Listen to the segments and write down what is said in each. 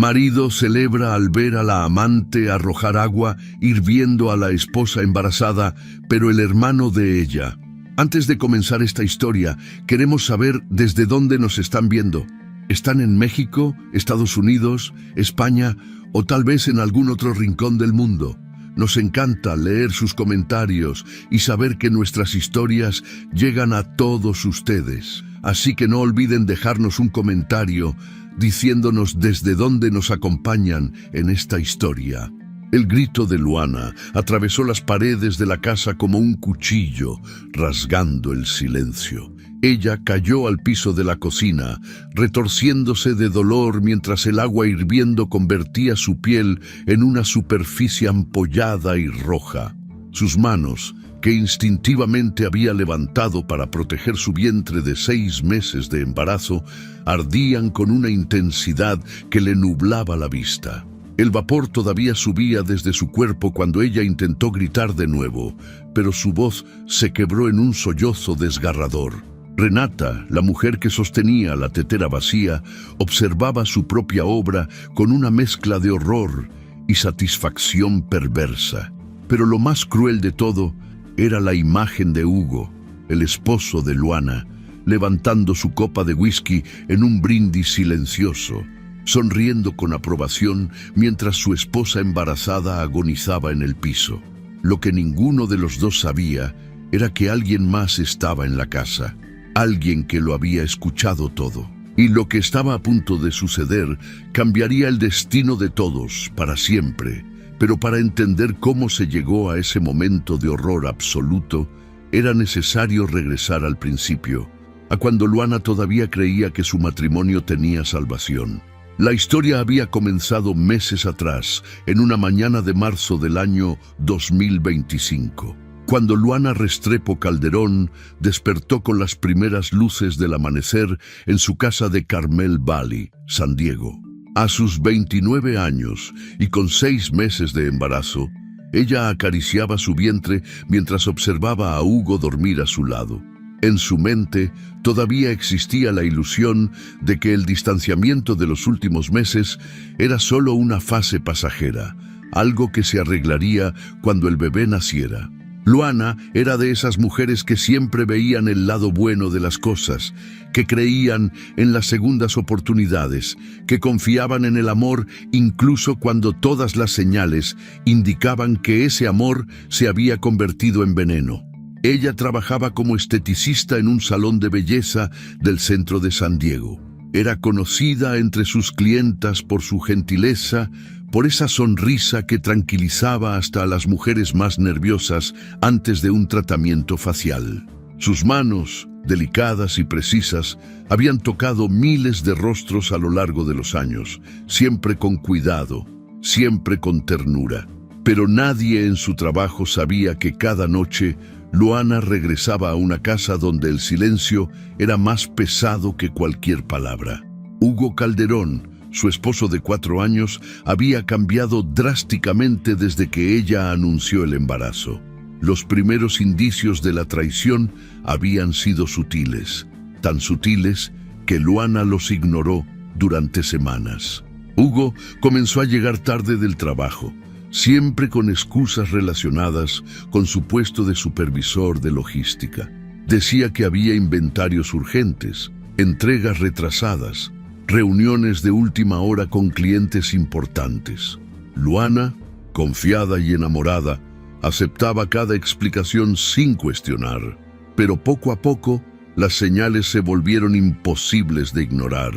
Marido celebra al ver a la amante arrojar agua hirviendo a la esposa embarazada, pero el hermano de ella. Antes de comenzar esta historia, queremos saber desde dónde nos están viendo. ¿Están en México, Estados Unidos, España o tal vez en algún otro rincón del mundo? Nos encanta leer sus comentarios y saber que nuestras historias llegan a todos ustedes. Así que no olviden dejarnos un comentario diciéndonos desde dónde nos acompañan en esta historia. El grito de Luana atravesó las paredes de la casa como un cuchillo, rasgando el silencio. Ella cayó al piso de la cocina, retorciéndose de dolor mientras el agua hirviendo convertía su piel en una superficie ampollada y roja. Sus manos, que instintivamente había levantado para proteger su vientre de 6 meses de embarazo, ardían con una intensidad que le nublaba la vista. El vapor todavía subía desde su cuerpo cuando ella intentó gritar de nuevo, pero su voz se quebró en un sollozo desgarrador. Renata, la mujer que sostenía la tetera vacía, observaba su propia obra con una mezcla de horror y satisfacción perversa. Pero lo más cruel de todo era la imagen de Hugo, el esposo de Luana, levantando su copa de whisky en un brindis silencioso, sonriendo con aprobación mientras su esposa embarazada agonizaba en el piso. Lo que ninguno de los dos sabía era que alguien más estaba en la casa, alguien que lo había escuchado todo. Y lo que estaba a punto de suceder cambiaría el destino de todos para siempre. Pero para entender cómo se llegó a ese momento de horror absoluto, era necesario regresar al principio, a cuando Luana todavía creía que su matrimonio tenía salvación. La historia había comenzado meses atrás, en una mañana de marzo del año 2025, cuando Luana Restrepo Calderón despertó con las primeras luces del amanecer en su casa de Carmel Valley, San Diego. A sus 29 años y con 6 meses de embarazo, ella acariciaba su vientre mientras observaba a Hugo dormir a su lado. En su mente todavía existía la ilusión de que el distanciamiento de los últimos meses era solo una fase pasajera, algo que se arreglaría cuando el bebé naciera. Luana era de esas mujeres que siempre veían el lado bueno de las cosas, que creían en las segundas oportunidades, que confiaban en el amor incluso cuando todas las señales indicaban que ese amor se había convertido en veneno. Ella trabajaba como esteticista en un salón de belleza del centro de San Diego. Era conocida entre sus clientas por su gentileza, por esa sonrisa que tranquilizaba hasta a las mujeres más nerviosas antes de un tratamiento facial. Sus manos, delicadas y precisas, habían tocado miles de rostros a lo largo de los años, siempre con cuidado, siempre con ternura. Pero nadie en su trabajo sabía que cada noche Luana regresaba a una casa donde el silencio era más pesado que cualquier palabra. Hugo Calderón, su esposo de 4 años, había cambiado drásticamente desde que ella anunció el embarazo. Los primeros indicios de la traición habían sido sutiles, tan sutiles que Luana los ignoró durante semanas. Hugo comenzó a llegar tarde del trabajo, siempre con excusas relacionadas con su puesto de supervisor de logística. Decía que había inventarios urgentes, entregas retrasadas, reuniones de última hora con clientes importantes. Luana, confiada y enamorada, aceptaba cada explicación sin cuestionar, pero poco a poco las señales se volvieron imposibles de ignorar.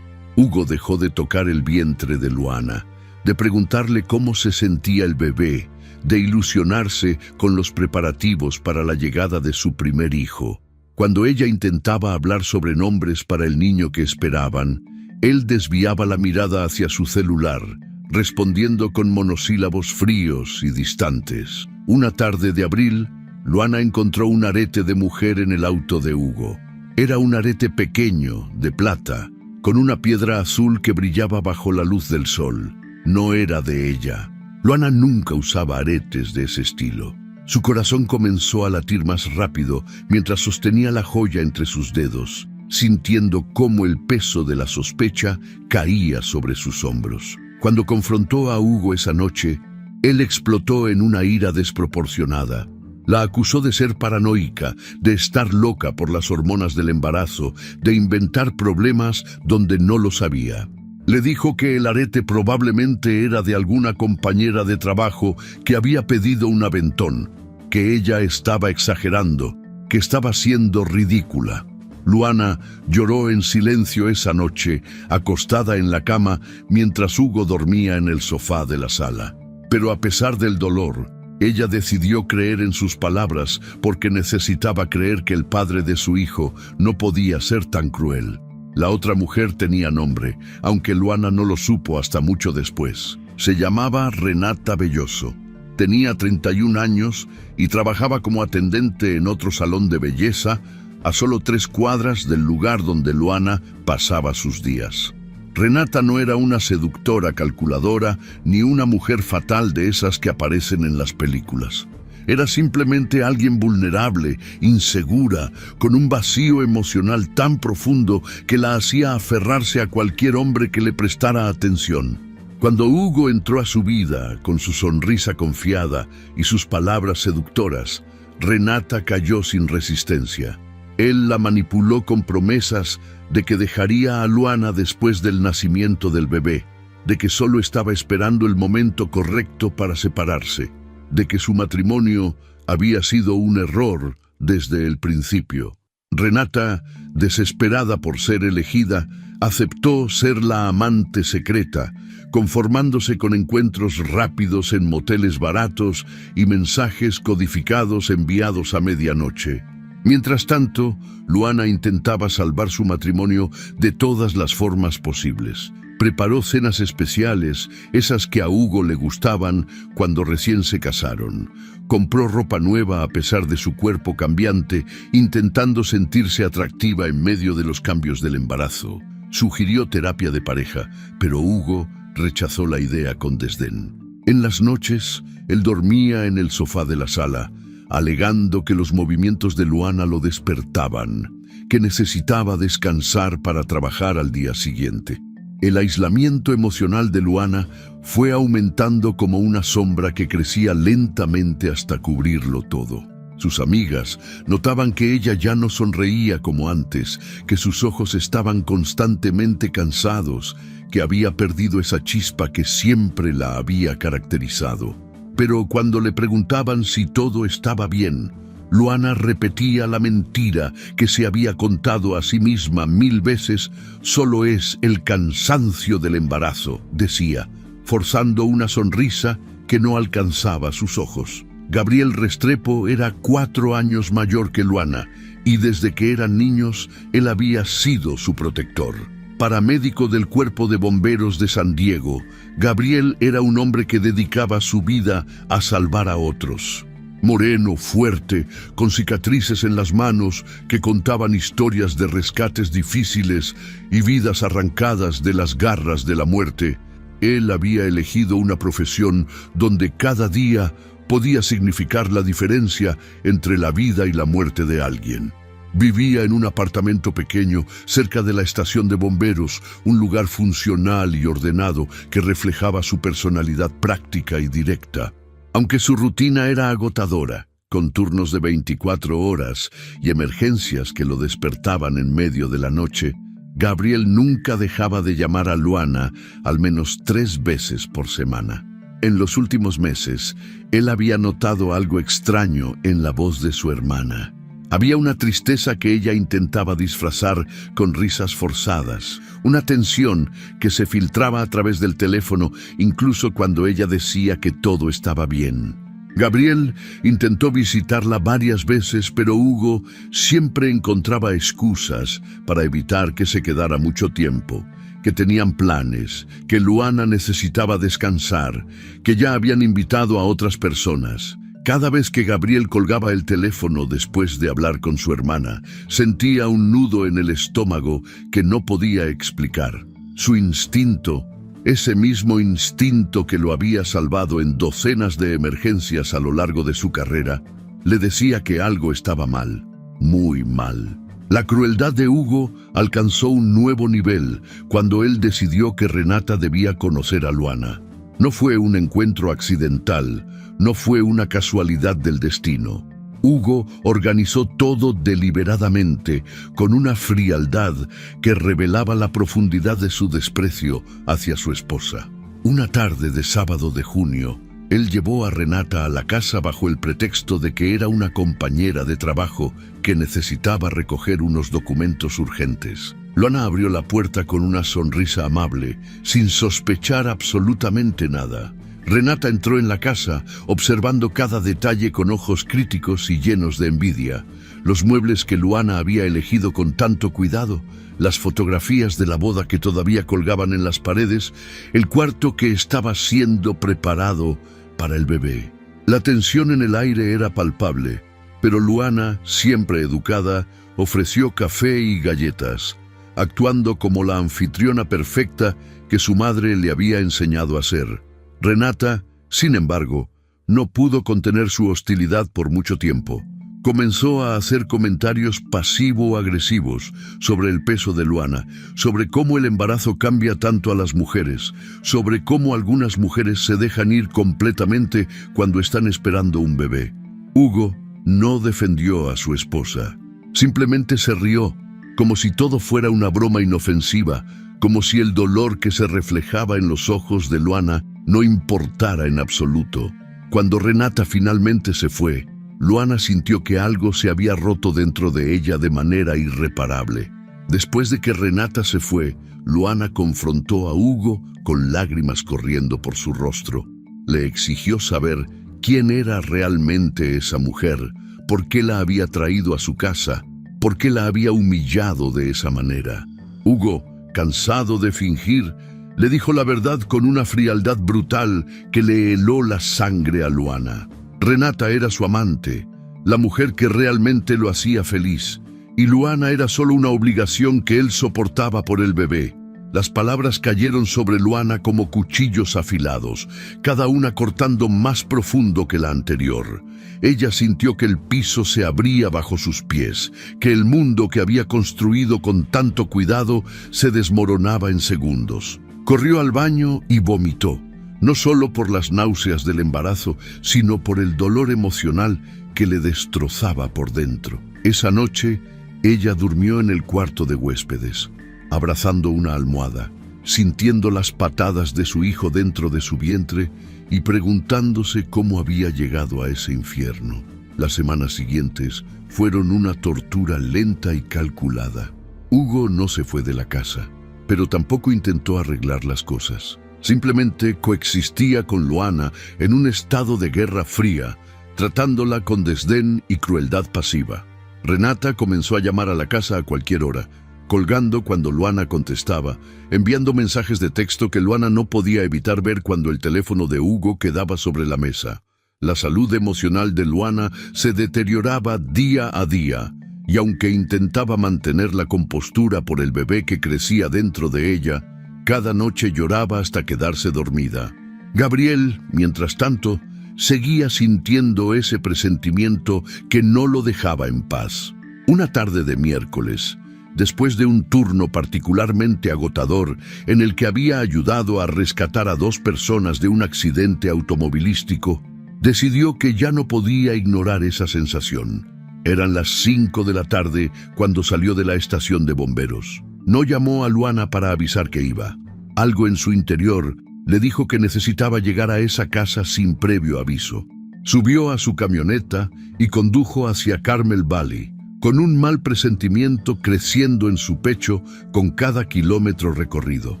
Hugo dejó de tocar el vientre de Luana, de preguntarle cómo se sentía el bebé, de ilusionarse con los preparativos para la llegada de su primer hijo. Cuando ella intentaba hablar sobre nombres para el niño que esperaban, él desviaba la mirada hacia su celular, respondiendo con monosílabos fríos y distantes. Una tarde de abril, Luana encontró un arete de mujer en el auto de Hugo. Era un arete pequeño, de plata, con una piedra azul que brillaba bajo la luz del sol. No era de ella. Luana nunca usaba aretes de ese estilo. Su corazón comenzó a latir más rápido mientras sostenía la joya entre sus dedos, sintiendo cómo el peso de la sospecha caía sobre sus hombros. Cuando confrontó a Hugo esa noche, él explotó en una ira desproporcionada. La acusó de ser paranoica, de estar loca por las hormonas del embarazo, de inventar problemas donde no los había. Le dijo que el arete probablemente era de alguna compañera de trabajo que había pedido un aventón, que ella estaba exagerando, que estaba siendo ridícula. Luana lloró en silencio esa noche, acostada en la cama, mientras Hugo dormía en el sofá de la sala. Pero a pesar del dolor, ella decidió creer en sus palabras porque necesitaba creer que el padre de su hijo no podía ser tan cruel. La otra mujer tenía nombre, aunque Luana no lo supo hasta mucho después. Se llamaba Renata Belloso. Tenía 31 años y trabajaba como atendente en otro salón de belleza a solo 3 cuadras del lugar donde Luana pasaba sus días. Renata no era una seductora calculadora ni una mujer fatal de esas que aparecen en las películas. Era simplemente alguien vulnerable, insegura, con un vacío emocional tan profundo que la hacía aferrarse a cualquier hombre que le prestara atención. Cuando Hugo entró a su vida, con su sonrisa confiada y sus palabras seductoras, Renata cayó sin resistencia. Él la manipuló con promesas de que dejaría a Luana después del nacimiento del bebé, de que solo estaba esperando el momento correcto para separarse, de que su matrimonio había sido un error desde el principio. Renata, desesperada por ser elegida, aceptó ser la amante secreta, conformándose con encuentros rápidos en moteles baratos y mensajes codificados enviados a medianoche. Mientras tanto, Luana intentaba salvar su matrimonio de todas las formas posibles. Preparó cenas especiales, esas que a Hugo le gustaban cuando recién se casaron. Compró ropa nueva a pesar de su cuerpo cambiante, intentando sentirse atractiva en medio de los cambios del embarazo. Sugirió terapia de pareja, pero Hugo rechazó la idea con desdén. En las noches, él dormía en el sofá de la sala, alegando que los movimientos de Luana lo despertaban, que necesitaba descansar para trabajar al día siguiente. El aislamiento emocional de Luana fue aumentando como una sombra que crecía lentamente hasta cubrirlo todo. Sus amigas notaban que ella ya no sonreía como antes, que sus ojos estaban constantemente cansados, que había perdido esa chispa que siempre la había caracterizado. Pero cuando le preguntaban si todo estaba bien, Luana repetía la mentira que se había contado a sí misma 1000 veces. Solo es el cansancio del embarazo, decía, forzando una sonrisa que no alcanzaba sus ojos. Gabriel Restrepo era 4 años mayor que Luana, y desde que eran niños, él había sido su protector. Paramédico del Cuerpo de Bomberos de San Diego, Gabriel era un hombre que dedicaba su vida a salvar a otros. Moreno, fuerte, con cicatrices en las manos que contaban historias de rescates difíciles y vidas arrancadas de las garras de la muerte, él había elegido una profesión donde cada día podía significar la diferencia entre la vida y la muerte de alguien. Vivía en un apartamento pequeño cerca de la estación de bomberos, un lugar funcional y ordenado que reflejaba su personalidad práctica y directa. Aunque su rutina era agotadora, con turnos de 24 horas y emergencias que lo despertaban en medio de la noche, Gabriel nunca dejaba de llamar a Luana al menos 3 veces por semana. En los últimos meses, él había notado algo extraño en la voz de su hermana. Había una tristeza que ella intentaba disfrazar con risas forzadas, una tensión que se filtraba a través del teléfono incluso cuando ella decía que todo estaba bien. Gabriel intentó visitarla varias veces, pero Hugo siempre encontraba excusas para evitar que se quedara mucho tiempo, que tenían planes, que Luana necesitaba descansar, que ya habían invitado a otras personas. Cada vez que Gabriel colgaba el teléfono después de hablar con su hermana, sentía un nudo en el estómago que no podía explicar. Su instinto, ese mismo instinto que lo había salvado en docenas de emergencias a lo largo de su carrera, le decía que algo estaba mal, muy mal. La crueldad de Hugo alcanzó un nuevo nivel cuando él decidió que Renata debía conocer a Luana. No fue un encuentro accidental, no fue una casualidad del destino. Hugo organizó todo deliberadamente, con una frialdad que revelaba la profundidad de su desprecio hacia su esposa. Una tarde de sábado de junio, él llevó a Renata a la casa bajo el pretexto de que era una compañera de trabajo que necesitaba recoger unos documentos urgentes. Luana abrió la puerta con una sonrisa amable, sin sospechar absolutamente nada. Renata entró en la casa, observando cada detalle con ojos críticos y llenos de envidia. Los muebles que Luana había elegido con tanto cuidado, las fotografías de la boda que todavía colgaban en las paredes, el cuarto que estaba siendo preparado para el bebé. La tensión en el aire era palpable, pero Luana, siempre educada, ofreció café y galletas, actuando como la anfitriona perfecta que su madre le había enseñado a ser. Renata, sin embargo, no pudo contener su hostilidad por mucho tiempo. Comenzó a hacer comentarios pasivo-agresivos sobre el peso de Luana, sobre cómo el embarazo cambia tanto a las mujeres, sobre cómo algunas mujeres se dejan ir completamente cuando están esperando un bebé. Hugo no defendió a su esposa. Simplemente se rió, como si todo fuera una broma inofensiva, como si el dolor que se reflejaba en los ojos de Luana no importara en absoluto. Cuando Renata finalmente se fue, Luana sintió que algo se había roto dentro de ella de manera irreparable. Después de que Renata se fue, Luana confrontó a Hugo con lágrimas corriendo por su rostro. Le exigió saber quién era realmente esa mujer, por qué la había traído a su casa, por qué la había humillado de esa manera. Hugo, cansado de fingir, le dijo la verdad con una frialdad brutal que le heló la sangre a Luana. Renata era su amante, la mujer que realmente lo hacía feliz, y Luana era solo una obligación que él soportaba por el bebé. Las palabras cayeron sobre Luana como cuchillos afilados, cada una cortando más profundo que la anterior. Ella sintió que el piso se abría bajo sus pies, que el mundo que había construido con tanto cuidado se desmoronaba en segundos. Corrió al baño y vomitó, no solo por las náuseas del embarazo, sino por el dolor emocional que le destrozaba por dentro. Esa noche, ella durmió en el cuarto de huéspedes, abrazando una almohada, sintiendo las patadas de su hijo dentro de su vientre y preguntándose cómo había llegado a ese infierno. Las semanas siguientes fueron una tortura lenta y calculada. Hugo no se fue de la casa, pero tampoco intentó arreglar las cosas. Simplemente coexistía con Luana en un estado de guerra fría, tratándola con desdén y crueldad pasiva. Renata comenzó a llamar a la casa a cualquier hora, colgando cuando Luana contestaba, enviando mensajes de texto que Luana no podía evitar ver cuando el teléfono de Hugo quedaba sobre la mesa. La salud emocional de Luana se deterioraba día a día, y aunque intentaba mantener la compostura por el bebé que crecía dentro de ella, cada noche lloraba hasta quedarse dormida. Gabriel, mientras tanto, seguía sintiendo ese presentimiento que no lo dejaba en paz. Una tarde de miércoles, después de un turno particularmente agotador en el que había ayudado a rescatar a 2 personas de un accidente automovilístico, decidió que ya no podía ignorar esa sensación. Eran las 5 de la tarde cuando salió de la estación de bomberos. No llamó a Luana para avisar que iba. Algo en su interior le dijo que necesitaba llegar a esa casa sin previo aviso. Subió a su camioneta y condujo hacia Carmel Valley, con un mal presentimiento creciendo en su pecho con cada kilómetro recorrido.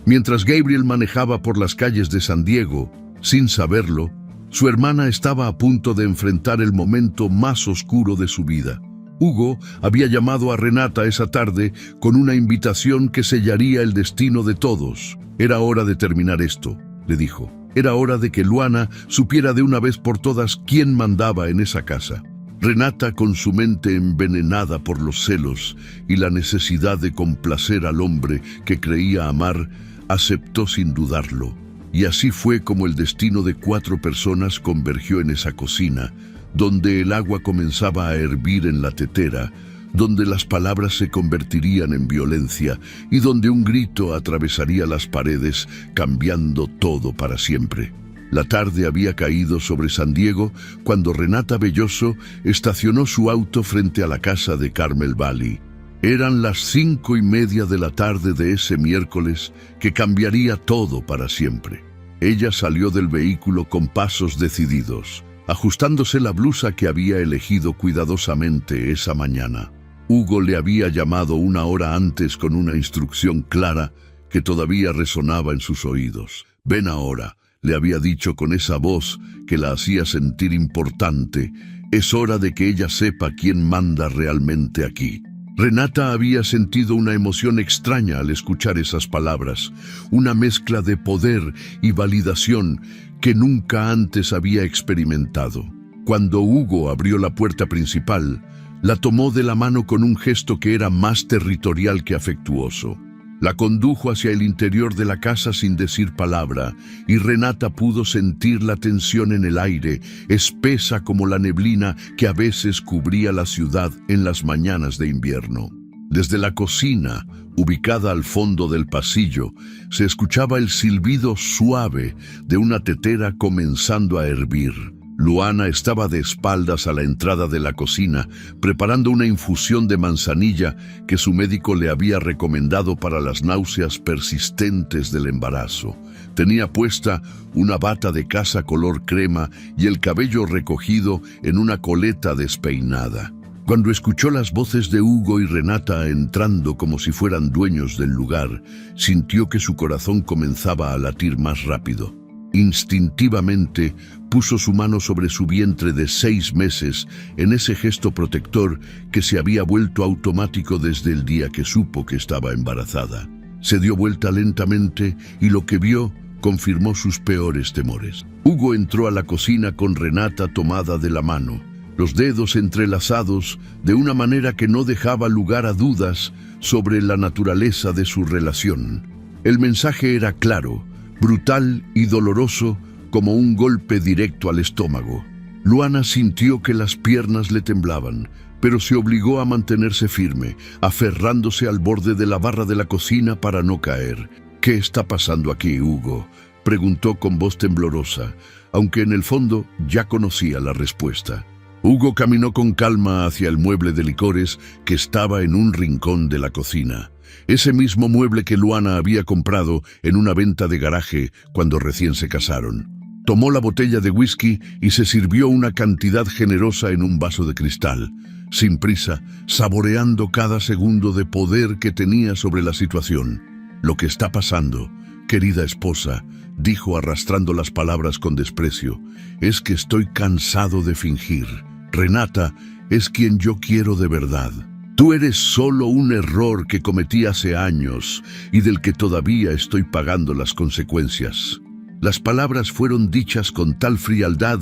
Mientras Gabriel manejaba por las calles de San Diego, sin saberlo, su hermana estaba a punto de enfrentar el momento más oscuro de su vida. Hugo había llamado a Renata esa tarde con una invitación que sellaría el destino de todos. Era hora de terminar esto, le dijo. Era hora de que Luana supiera de una vez por todas quién mandaba en esa casa. Renata, con su mente envenenada por los celos y la necesidad de complacer al hombre que creía amar, aceptó sin dudarlo. Y así fue como el destino de 4 personas convergió en esa cocina, donde el agua comenzaba a hervir en la tetera, donde las palabras se convertirían en violencia y donde un grito atravesaría las paredes, cambiando todo para siempre. La tarde había caído sobre San Diego cuando Renata Belloso estacionó su auto frente a la casa de Carmel Valley. Eran las 5:30 de la tarde de ese miércoles que cambiaría todo para siempre. Ella salió del vehículo con pasos decididos, ajustándose la blusa que había elegido cuidadosamente esa mañana. Hugo le había llamado una hora antes con una instrucción clara que todavía resonaba en sus oídos. «Ven ahora», le había dicho con esa voz que la hacía sentir importante. «Es hora de que ella sepa quién manda realmente aquí». Renata había sentido una emoción extraña al escuchar esas palabras, una mezcla de poder y validación que nunca antes había experimentado. Cuando Hugo abrió la puerta principal, la tomó de la mano con un gesto que era más territorial que afectuoso. La condujo hacia el interior de la casa sin decir palabra, y Renata pudo sentir la tensión en el aire, espesa como la neblina que a veces cubría la ciudad en las mañanas de invierno. Desde la cocina, ubicada al fondo del pasillo, se escuchaba el silbido suave de una tetera comenzando a hervir. Luana estaba de espaldas a la entrada de la cocina, preparando una infusión de manzanilla que su médico le había recomendado para las náuseas persistentes del embarazo. Tenía puesta una bata de casa color crema y el cabello recogido en una coleta despeinada. Cuando escuchó las voces de Hugo y Renata entrando como si fueran dueños del lugar, sintió que su corazón comenzaba a latir más rápido. Instintivamente puso su mano sobre su vientre de 6 meses en ese gesto protector que se había vuelto automático desde el día que supo que estaba embarazada. Se dio vuelta lentamente y lo que vio confirmó sus peores temores. Hugo entró a la cocina con Renata tomada de la mano, los dedos entrelazados de una manera que no dejaba lugar a dudas sobre la naturaleza de su relación. El mensaje era claro, brutal y doloroso como un golpe directo al estómago. Luana sintió que las piernas le temblaban, pero se obligó a mantenerse firme, aferrándose al borde de la barra de la cocina para no caer. «¿Qué está pasando aquí, Hugo?», preguntó con voz temblorosa, aunque en el fondo ya conocía la respuesta. Hugo caminó con calma hacia el mueble de licores que estaba en un rincón de la cocina. Ese mismo mueble que Luana había comprado en una venta de garaje cuando recién se casaron. Tomó la botella de whisky y se sirvió una cantidad generosa en un vaso de cristal, sin prisa, saboreando cada segundo de poder que tenía sobre la situación. «Lo que está pasando, querida esposa», dijo arrastrando las palabras con desprecio, «es que estoy cansado de fingir. Renata es quien yo quiero de verdad. Tú eres solo un error que cometí hace años y del que todavía estoy pagando las consecuencias». Las palabras fueron dichas con tal frialdad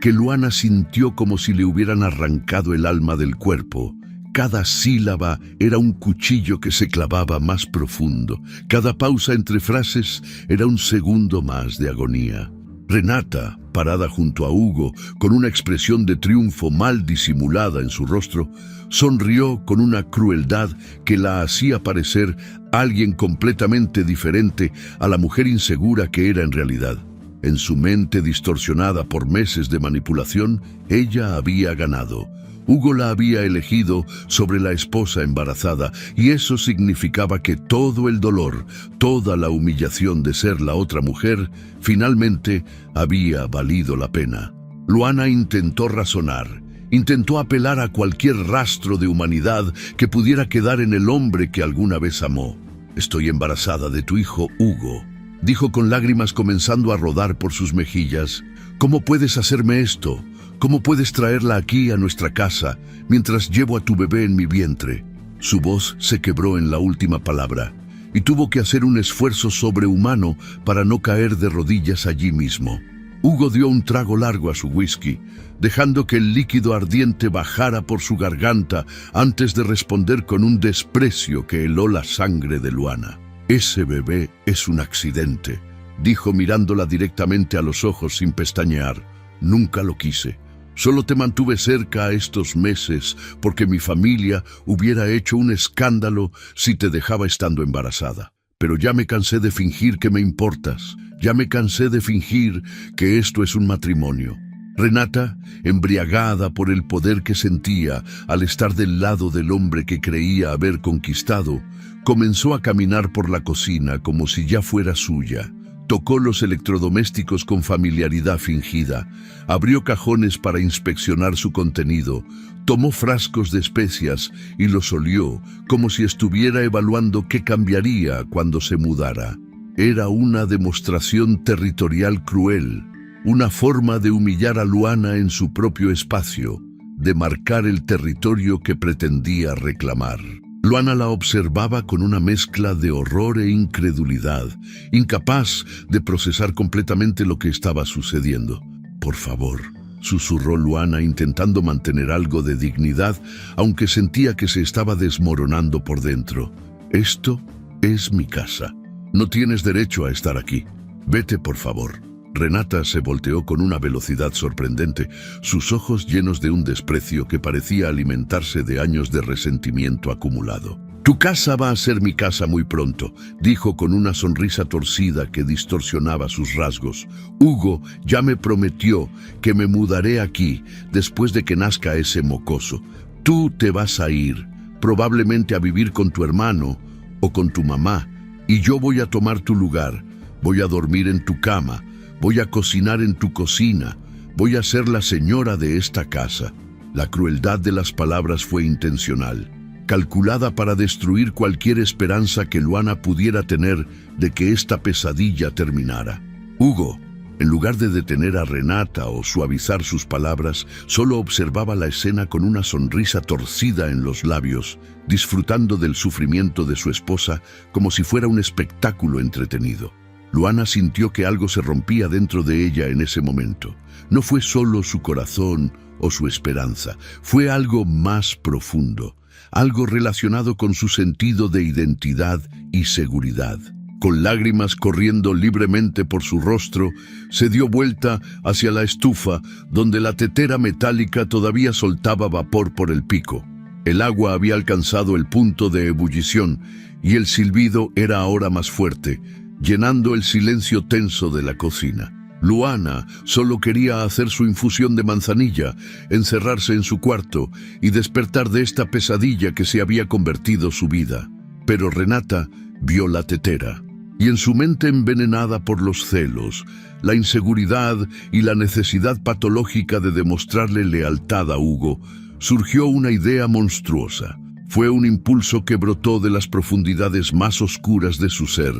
que Luana sintió como si le hubieran arrancado el alma del cuerpo. Cada sílaba era un cuchillo que se clavaba más profundo. Cada pausa entre frases era un segundo más de agonía. Renata, parada junto a Hugo, con una expresión de triunfo mal disimulada en su rostro, sonrió con una crueldad que la hacía parecer alguien completamente diferente a la mujer insegura que era en realidad. En su mente distorsionada por meses de manipulación, ella había ganado. Hugo la había elegido sobre la esposa embarazada y eso significaba que todo el dolor, toda la humillación de ser la otra mujer, finalmente había valido la pena. Luana intentó razonar, intentó apelar a cualquier rastro de humanidad que pudiera quedar en el hombre que alguna vez amó. «Estoy embarazada de tu hijo, Hugo», dijo con lágrimas comenzando a rodar por sus mejillas. «¿Cómo puedes hacerme esto? ¿Cómo puedes traerla aquí a nuestra casa mientras llevo a tu bebé en mi vientre?» Su voz se quebró en la última palabra y tuvo que hacer un esfuerzo sobrehumano para no caer de rodillas allí mismo. Hugo dio un trago largo a su whisky, dejando que el líquido ardiente bajara por su garganta antes de responder con un desprecio que heló la sangre de Luana. «Ese bebé es un accidente», dijo mirándola directamente a los ojos sin pestañear. «Nunca lo quise. Solo te mantuve cerca estos meses porque mi familia hubiera hecho un escándalo si te dejaba estando embarazada. Pero ya me cansé de fingir que me importas. Ya me cansé de fingir que esto es un matrimonio. Renata, embriagada por el poder que sentía al estar del lado del hombre que creía haber conquistado, comenzó a caminar por la cocina como si ya fuera suya. Tocó los electrodomésticos con familiaridad fingida, abrió cajones para inspeccionar su contenido, tomó frascos de especias y los olió como si estuviera evaluando qué cambiaría cuando se mudara. Era una demostración territorial cruel, una forma de humillar a Luana en su propio espacio, de marcar el territorio que pretendía reclamar. Luana la observaba con una mezcla de horror e incredulidad, incapaz de procesar completamente lo que estaba sucediendo. «Por favor», susurró Luana intentando mantener algo de dignidad, aunque sentía que se estaba desmoronando por dentro. «Esto es mi casa. No tienes derecho a estar aquí. Vete, por favor». Renata se volteó con una velocidad sorprendente, sus ojos llenos de un desprecio que parecía alimentarse de años de resentimiento acumulado. «Tu casa va a ser mi casa muy pronto», dijo con una sonrisa torcida que distorsionaba sus rasgos. «Hugo ya me prometió que me mudaré aquí después de que nazca ese mocoso. Tú te vas a ir, probablemente a vivir con tu hermano o con tu mamá, y yo voy a tomar tu lugar. Voy a dormir en tu cama. Voy a cocinar en tu cocina. Voy a ser la señora de esta casa». La crueldad de las palabras fue intencional, calculada para destruir cualquier esperanza que Luana pudiera tener de que esta pesadilla terminara. Hugo, en lugar de detener a Renata o suavizar sus palabras, solo observaba la escena con una sonrisa torcida en los labios, disfrutando del sufrimiento de su esposa como si fuera un espectáculo entretenido. Luana sintió que algo se rompía dentro de ella en ese momento. No fue solo su corazón o su esperanza, fue algo más profundo, algo relacionado con su sentido de identidad y seguridad. Con lágrimas corriendo libremente por su rostro, se dio vuelta hacia la estufa, donde la tetera metálica todavía soltaba vapor por el pico. El agua había alcanzado el punto de ebullición y el silbido era ahora más fuerte, llenando el silencio tenso de la cocina. Luana solo quería hacer su infusión de manzanilla, encerrarse en su cuarto y despertar de esta pesadilla que se había convertido su vida. Pero Renata vio la tetera, y en su mente envenenada por los celos, la inseguridad y la necesidad patológica de demostrarle lealtad a Hugo, surgió una idea monstruosa. Fue un impulso que brotó de las profundidades más oscuras de su ser,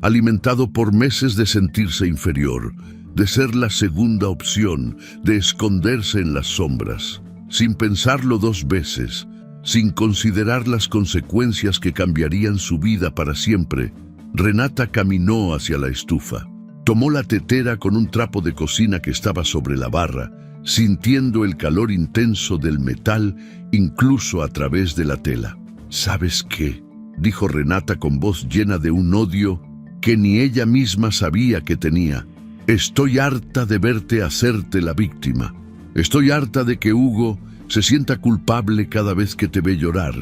alimentado por meses de sentirse inferior, de ser la segunda opción, de esconderse en las sombras. Sin pensarlo dos veces, sin considerar las consecuencias que cambiarían su vida para siempre, Renata caminó hacia la estufa. Tomó la tetera con un trapo de cocina que estaba sobre la barra, sintiendo el calor intenso del metal incluso a través de la tela. «¿Sabes qué?», dijo Renata con voz llena de un odio que ni ella misma sabía que tenía. «Estoy harta de verte hacerte la víctima. Estoy harta de que Hugo se sienta culpable cada vez que te ve llorar.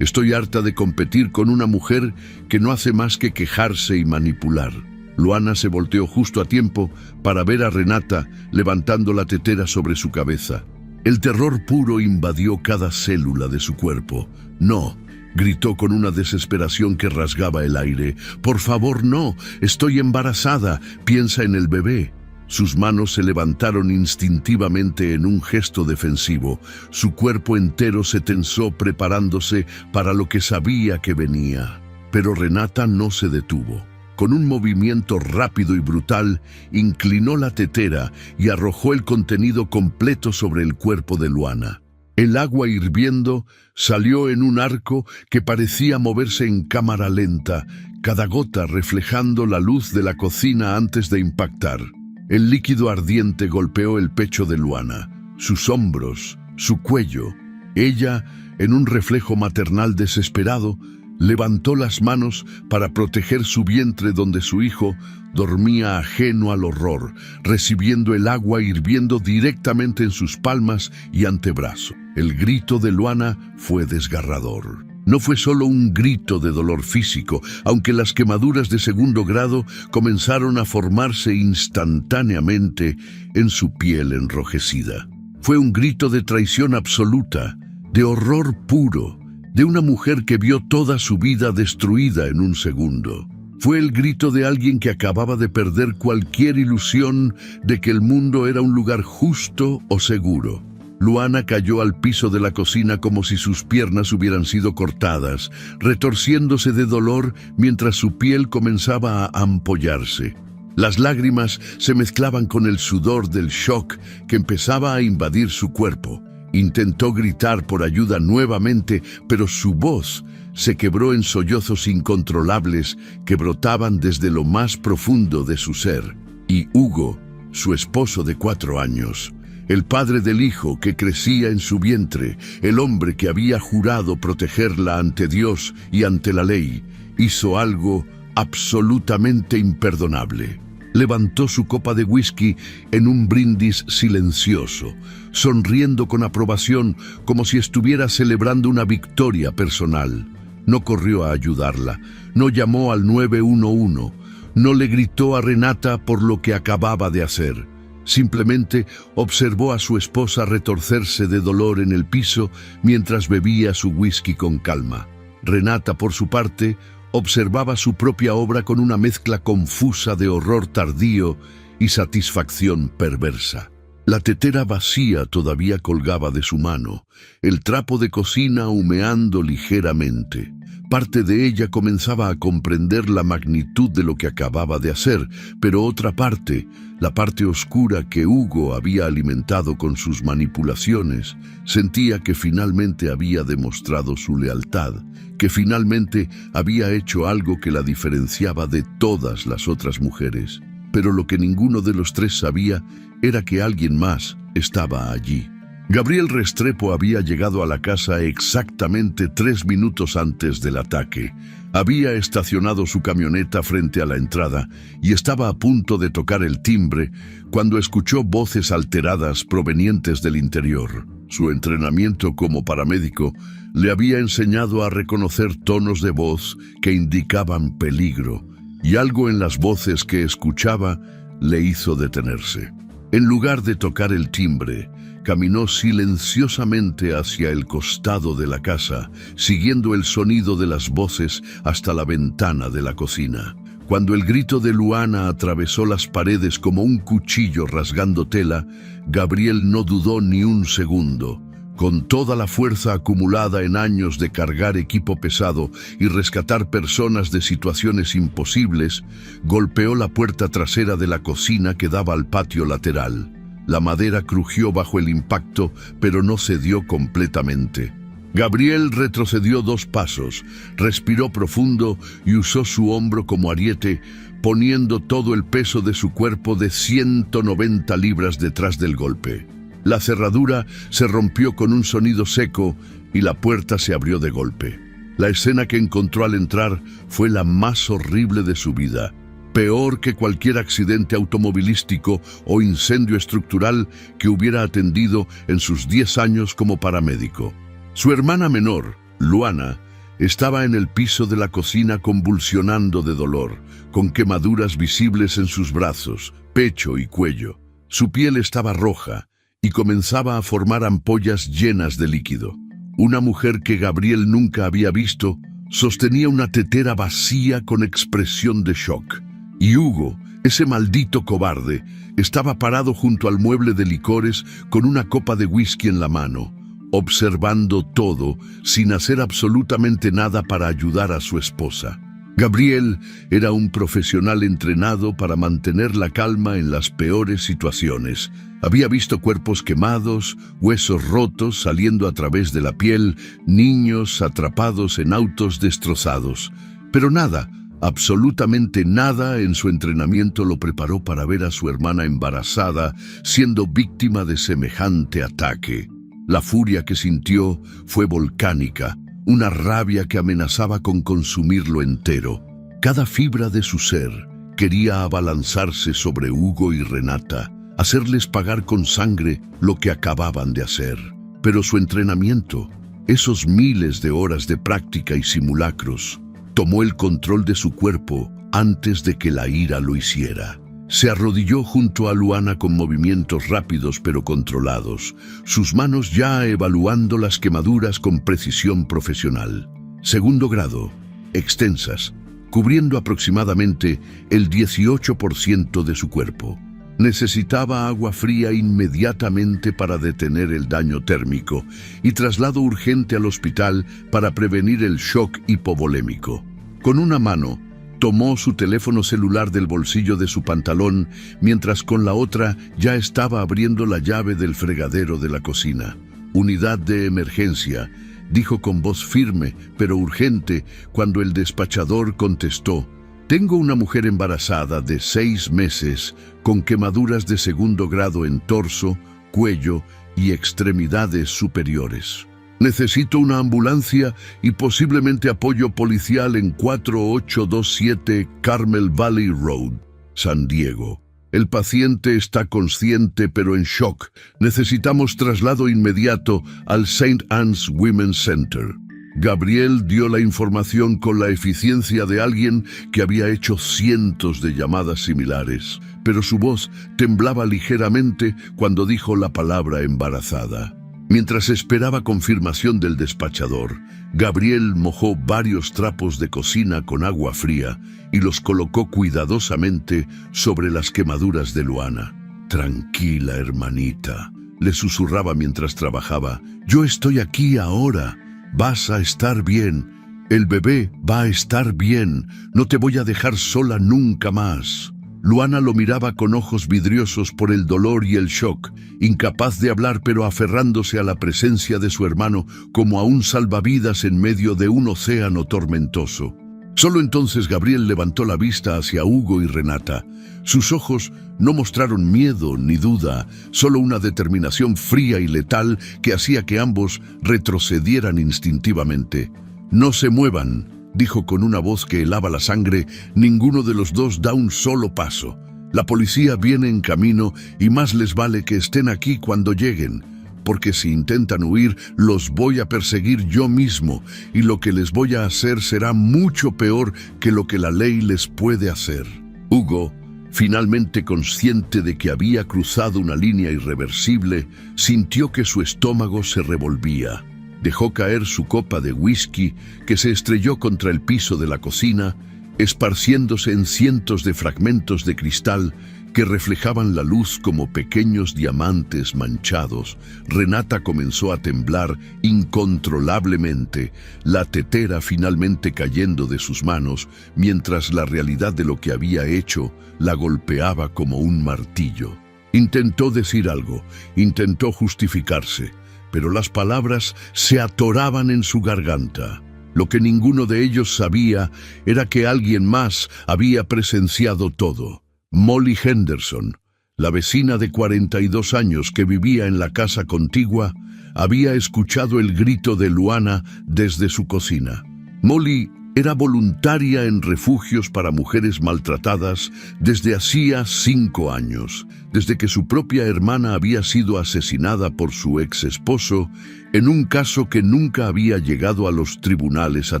Estoy harta de competir con una mujer que no hace más que quejarse y manipular». Luana se volteó justo a tiempo para ver a Renata levantando la tetera sobre su cabeza. El terror puro invadió cada célula de su cuerpo. «No», gritó con una desesperación que rasgaba el aire. «Por favor, no, estoy embarazada, piensa en el bebé». Sus manos se levantaron instintivamente en un gesto defensivo. Su cuerpo entero se tensó preparándose para lo que sabía que venía. Pero Renata no se detuvo. Con un movimiento rápido y brutal, inclinó la tetera y arrojó el contenido completo sobre el cuerpo de Luana. El agua hirviendo salió en un arco que parecía moverse en cámara lenta, cada gota reflejando la luz de la cocina antes de impactar. El líquido ardiente golpeó el pecho de Luana, sus hombros, su cuello. Ella, en un reflejo maternal desesperado, Levantó las manos para proteger su vientre donde su hijo dormía ajeno al horror, recibiendo el agua hirviendo directamente en sus palmas y antebrazo. El grito de Luana fue desgarrador. No fue solo un grito de dolor físico, aunque las quemaduras de segundo grado comenzaron a formarse instantáneamente en su piel enrojecida. Fue un grito de traición absoluta, de horror puro, de una mujer que vio toda su vida destruida en un segundo. Fue el grito de alguien que acababa de perder cualquier ilusión de que el mundo era un lugar justo o seguro. Luana cayó al piso de la cocina como si sus piernas hubieran sido cortadas, retorciéndose de dolor mientras su piel comenzaba a ampollarse. Las lágrimas se mezclaban con el sudor del shock que empezaba a invadir su cuerpo. Intentó gritar por ayuda nuevamente, pero su voz se quebró en sollozos incontrolables que brotaban desde lo más profundo de su ser. Y Hugo, su esposo de 4 años, el padre del hijo que crecía en su vientre, el hombre que había jurado protegerla ante Dios y ante la ley, hizo algo absolutamente imperdonable. Levantó su copa de whisky en un brindis silencioso, sonriendo con aprobación como si estuviera celebrando una victoria personal. No corrió a ayudarla, no llamó al 911, no le gritó a Renata por lo que acababa de hacer. Simplemente observó a su esposa retorcerse de dolor en el piso mientras bebía su whisky con calma. Renata, por su parte, observaba su propia obra con una mezcla confusa de horror tardío y satisfacción perversa. La tetera vacía todavía colgaba de su mano, el trapo de cocina humeando ligeramente. Parte de ella comenzaba a comprender la magnitud de lo que acababa de hacer, pero otra parte, la parte oscura que Hugo había alimentado con sus manipulaciones, sentía que finalmente había demostrado su lealtad, que finalmente había hecho algo que la diferenciaba de todas las otras mujeres. Pero lo que ninguno de los tres sabía era que alguien más estaba allí. Gabriel Restrepo había llegado a la casa exactamente 3 minutos antes del ataque. Había estacionado su camioneta frente a la entrada y estaba a punto de tocar el timbre cuando escuchó voces alteradas provenientes del interior. Su entrenamiento como paramédico le había enseñado a reconocer tonos de voz que indicaban peligro, y algo en las voces que escuchaba le hizo detenerse. En lugar de tocar el timbre, caminó silenciosamente hacia el costado de la casa, siguiendo el sonido de las voces hasta la ventana de la cocina. Cuando el grito de Luana atravesó las paredes como un cuchillo rasgando tela, Gabriel no dudó ni un segundo. Con toda la fuerza acumulada en años de cargar equipo pesado y rescatar personas de situaciones imposibles, golpeó la puerta trasera de la cocina que daba al patio lateral. La madera crujió bajo el impacto, pero no cedió completamente. Gabriel retrocedió 2 pasos, respiró profundo y usó su hombro como ariete, poniendo todo el peso de su cuerpo de 190 libras detrás del golpe. La cerradura se rompió con un sonido seco y la puerta se abrió de golpe. La escena que encontró al entrar fue la más horrible de su vida. Peor que cualquier accidente automovilístico o incendio estructural que hubiera atendido en sus 10 años como paramédico. Su hermana menor, Luana, estaba en el piso de la cocina convulsionando de dolor, con quemaduras visibles en sus brazos, pecho y cuello. Su piel estaba roja y comenzaba a formar ampollas llenas de líquido. Una mujer que Gabriel nunca había visto sostenía una tetera vacía con expresión de shock. Y Hugo, ese maldito cobarde, estaba parado junto al mueble de licores con una copa de whisky en la mano, observando todo sin hacer absolutamente nada para ayudar a su esposa. Gabriel era un profesional entrenado para mantener la calma en las peores situaciones. Había visto cuerpos quemados, huesos rotos saliendo a través de la piel, niños atrapados en autos destrozados. Pero nada, absolutamente nada en su entrenamiento lo preparó para ver a su hermana embarazada siendo víctima de semejante ataque. La furia que sintió fue volcánica, una rabia que amenazaba con consumirlo entero. Cada fibra de su ser quería abalanzarse sobre Hugo y Renata, hacerles pagar con sangre lo que acababan de hacer. Pero su entrenamiento, esos miles de horas de práctica y simulacros, tomó el control de su cuerpo antes de que la ira lo hiciera. Se arrodilló junto a Luana con movimientos rápidos pero controlados, sus manos ya evaluando las quemaduras con precisión profesional. Segundo grado, extensas, cubriendo aproximadamente el 18% de su cuerpo. Necesitaba agua fría inmediatamente para detener el daño térmico y traslado urgente al hospital para prevenir el shock hipovolémico. Con una mano, tomó su teléfono celular del bolsillo de su pantalón, mientras con la otra ya estaba abriendo la llave del fregadero de la cocina. «Unidad de emergencia», dijo con voz firme pero urgente cuando el despachador contestó. «Tengo una mujer embarazada de 6 meses con quemaduras de segundo grado en torso, cuello y extremidades superiores. Necesito una ambulancia y posiblemente apoyo policial en 4827 Carmel Valley Road, San Diego. El paciente está consciente pero en shock. Necesitamos traslado inmediato al St. Anne's Women's Center». Gabriel dio la información con la eficiencia de alguien que había hecho cientos de llamadas similares, pero su voz temblaba ligeramente cuando dijo la palabra embarazada. Mientras esperaba confirmación del despachador, Gabriel mojó varios trapos de cocina con agua fría y los colocó cuidadosamente sobre las quemaduras de Luana. «Tranquila, hermanita», le susurraba mientras trabajaba. «Yo estoy aquí ahora. Vas a estar bien. El bebé va a estar bien. No te voy a dejar sola nunca más». Luana lo miraba con ojos vidriosos por el dolor y el shock, incapaz de hablar pero aferrándose a la presencia de su hermano como a un salvavidas en medio de un océano tormentoso. Solo entonces Gabriel levantó la vista hacia Hugo y Renata. Sus ojos no mostraron miedo ni duda, solo una determinación fría y letal que hacía que ambos retrocedieran instintivamente. «No se muevan», dijo con una voz que helaba la sangre. «Ninguno de los dos da un solo paso. La policía viene en camino y más les vale que estén aquí cuando lleguen, porque si intentan huir, los voy a perseguir yo mismo y lo que les voy a hacer será mucho peor que lo que la ley les puede hacer». Hugo, finalmente consciente de que había cruzado una línea irreversible, sintió que su estómago se revolvía. Dejó caer su copa de whisky, que se estrelló contra el piso de la cocina, esparciéndose en cientos de fragmentos de cristal que reflejaban la luz como pequeños diamantes manchados. Renata comenzó a temblar incontrolablemente, la tetera finalmente cayendo de sus manos, mientras la realidad de lo que había hecho la golpeaba como un martillo. Intentó decir algo, intentó justificarse, pero las palabras se atoraban en su garganta. Lo que ninguno de ellos sabía era que alguien más había presenciado todo. Molly Henderson, la vecina de 42 años que vivía en la casa contigua, había escuchado el grito de Luana desde su cocina. Molly era voluntaria en refugios para mujeres maltratadas desde hacía 5 años, desde que su propia hermana había sido asesinada por su ex esposo en un caso que nunca había llegado a los tribunales a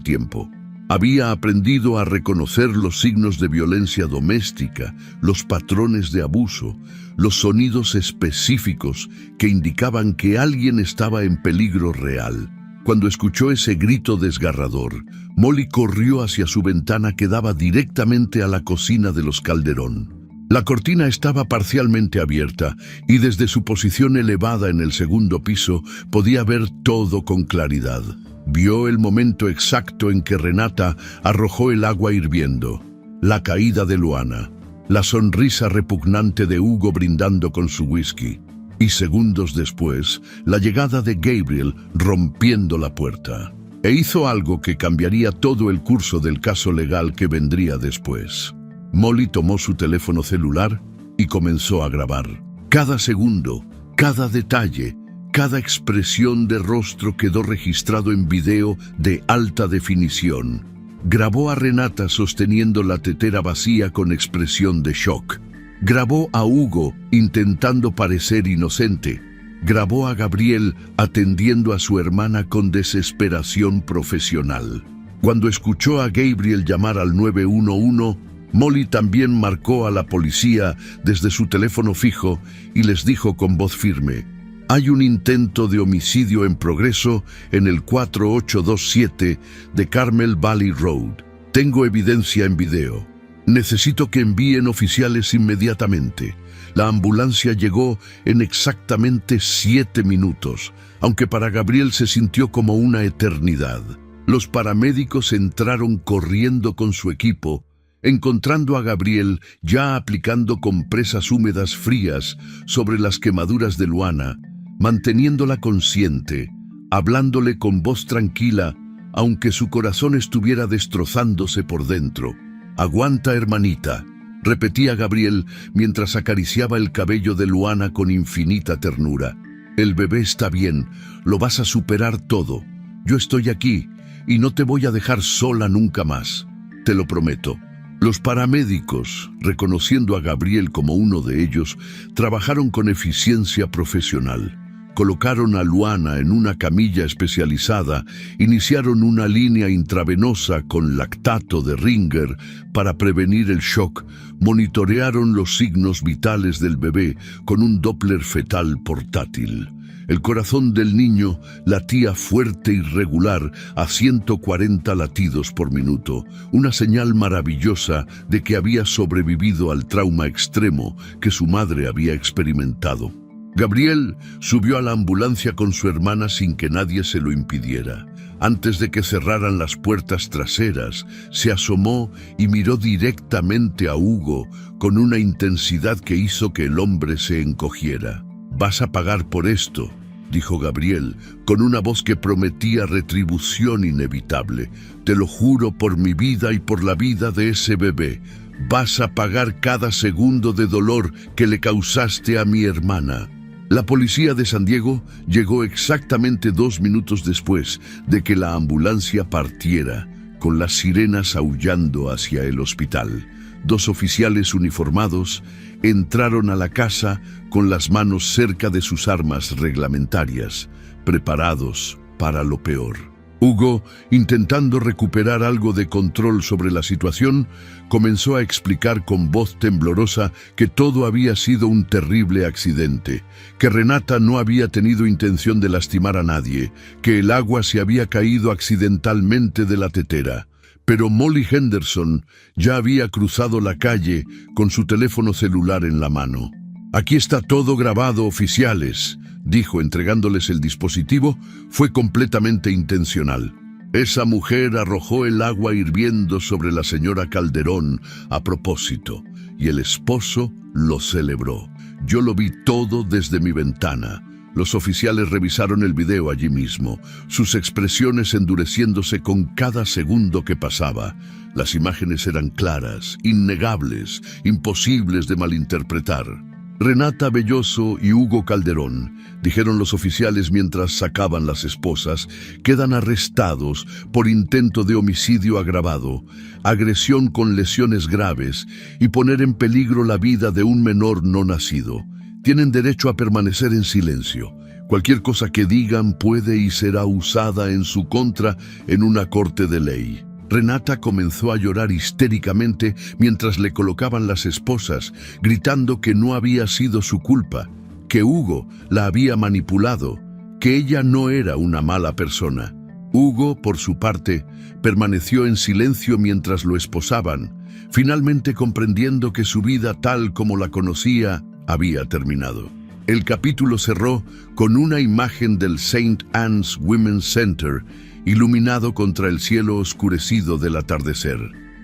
tiempo. Había aprendido a reconocer los signos de violencia doméstica, los patrones de abuso, los sonidos específicos que indicaban que alguien estaba en peligro real. Cuando escuchó ese grito desgarrador, Molly corrió hacia su ventana que daba directamente a la cocina de los Calderón. La cortina estaba parcialmente abierta y desde su posición elevada en el segundo piso podía ver todo con claridad. Vio el momento exacto en que Renata arrojó el agua hirviendo, la caída de Luana, la sonrisa repugnante de Hugo brindando con su whisky, y segundos después, la llegada de Gabriel rompiendo la puerta. E hizo algo que cambiaría todo el curso del caso legal que vendría después. Molly tomó su teléfono celular y comenzó a grabar. Cada segundo, cada detalle, Cada expresión de rostro quedó registrado en video de alta definición. Grabó a Renata sosteniendo la tetera vacía con expresión de shock. Grabó a Hugo intentando parecer inocente. Grabó a Gabriel atendiendo a su hermana con desesperación profesional. Cuando escuchó a Gabriel llamar al 911, Molly también marcó a la policía desde su teléfono fijo y les dijo con voz firme: hay un intento de homicidio en progreso en el 4827 de Carmel Valley Road. Tengo evidencia en video. Necesito que envíen oficiales inmediatamente. La ambulancia llegó en exactamente 7 minutos, aunque para Gabriel se sintió como una eternidad. Los paramédicos entraron corriendo con su equipo, encontrando a Gabriel ya aplicando compresas húmedas frías sobre las quemaduras de Luana, manteniéndola consciente, hablándole con voz tranquila, aunque su corazón estuviera destrozándose por dentro. «Aguanta, hermanita», repetía Gabriel mientras acariciaba el cabello de Luana con infinita ternura. «El bebé está bien, lo vas a superar todo. Yo estoy aquí y no te voy a dejar sola nunca más, te lo prometo». Los paramédicos, reconociendo a Gabriel como uno de ellos, trabajaron con eficiencia profesional. Colocaron a Luana en una camilla especializada, iniciaron una línea intravenosa con lactato de Ringer para prevenir el shock, monitorearon los signos vitales del bebé con un Doppler fetal portátil. El corazón del niño latía fuerte y regular a 140 latidos por minuto, una señal maravillosa de que había sobrevivido al trauma extremo que su madre había experimentado. Gabriel subió a la ambulancia con su hermana sin que nadie se lo impidiera. Antes de que cerraran las puertas traseras, se asomó y miró directamente a Hugo con una intensidad que hizo que el hombre se encogiera. «Vas a pagar por esto», dijo Gabriel, con una voz que prometía retribución inevitable. «Te lo juro por mi vida y por la vida de ese bebé. Vas a pagar cada segundo de dolor que le causaste a mi hermana». La policía de San Diego llegó exactamente 2 minutos después de que la ambulancia partiera, con las sirenas aullando hacia el hospital. 2 oficiales uniformados entraron a la casa con las manos cerca de sus armas reglamentarias, preparados para lo peor. Hugo, intentando recuperar algo de control sobre la situación, comenzó a explicar con voz temblorosa que todo había sido un terrible accidente, que Renata no había tenido intención de lastimar a nadie, que el agua se había caído accidentalmente de la tetera. Pero Molly Henderson ya había cruzado la calle con su teléfono celular en la mano. «Aquí está todo grabado, oficiales», dijo entregándoles el dispositivo. «Fue completamente intencional. Esa mujer arrojó el agua hirviendo sobre la señora Calderón a propósito, y el esposo lo celebró. Yo lo vi todo desde mi ventana». Los oficiales revisaron el video allí mismo, sus expresiones endureciéndose con cada segundo que pasaba. Las imágenes eran claras, innegables, imposibles de malinterpretar. «Renata Belloso y Hugo Calderón», dijeron los oficiales mientras sacaban las esposas, «quedan arrestados por intento de homicidio agravado, agresión con lesiones graves y poner en peligro la vida de un menor no nacido. Tienen derecho a permanecer en silencio. Cualquier cosa que digan puede y será usada en su contra en una corte de ley». Renata comenzó a llorar histéricamente mientras le colocaban las esposas, gritando que no había sido su culpa, que Hugo la había manipulado, que ella no era una mala persona. Hugo, por su parte, permaneció en silencio mientras lo esposaban, finalmente comprendiendo que su vida tal como la conocía había terminado. El capítulo cerró con una imagen del St. Anne's Women's Center, iluminado contra el cielo oscurecido del atardecer.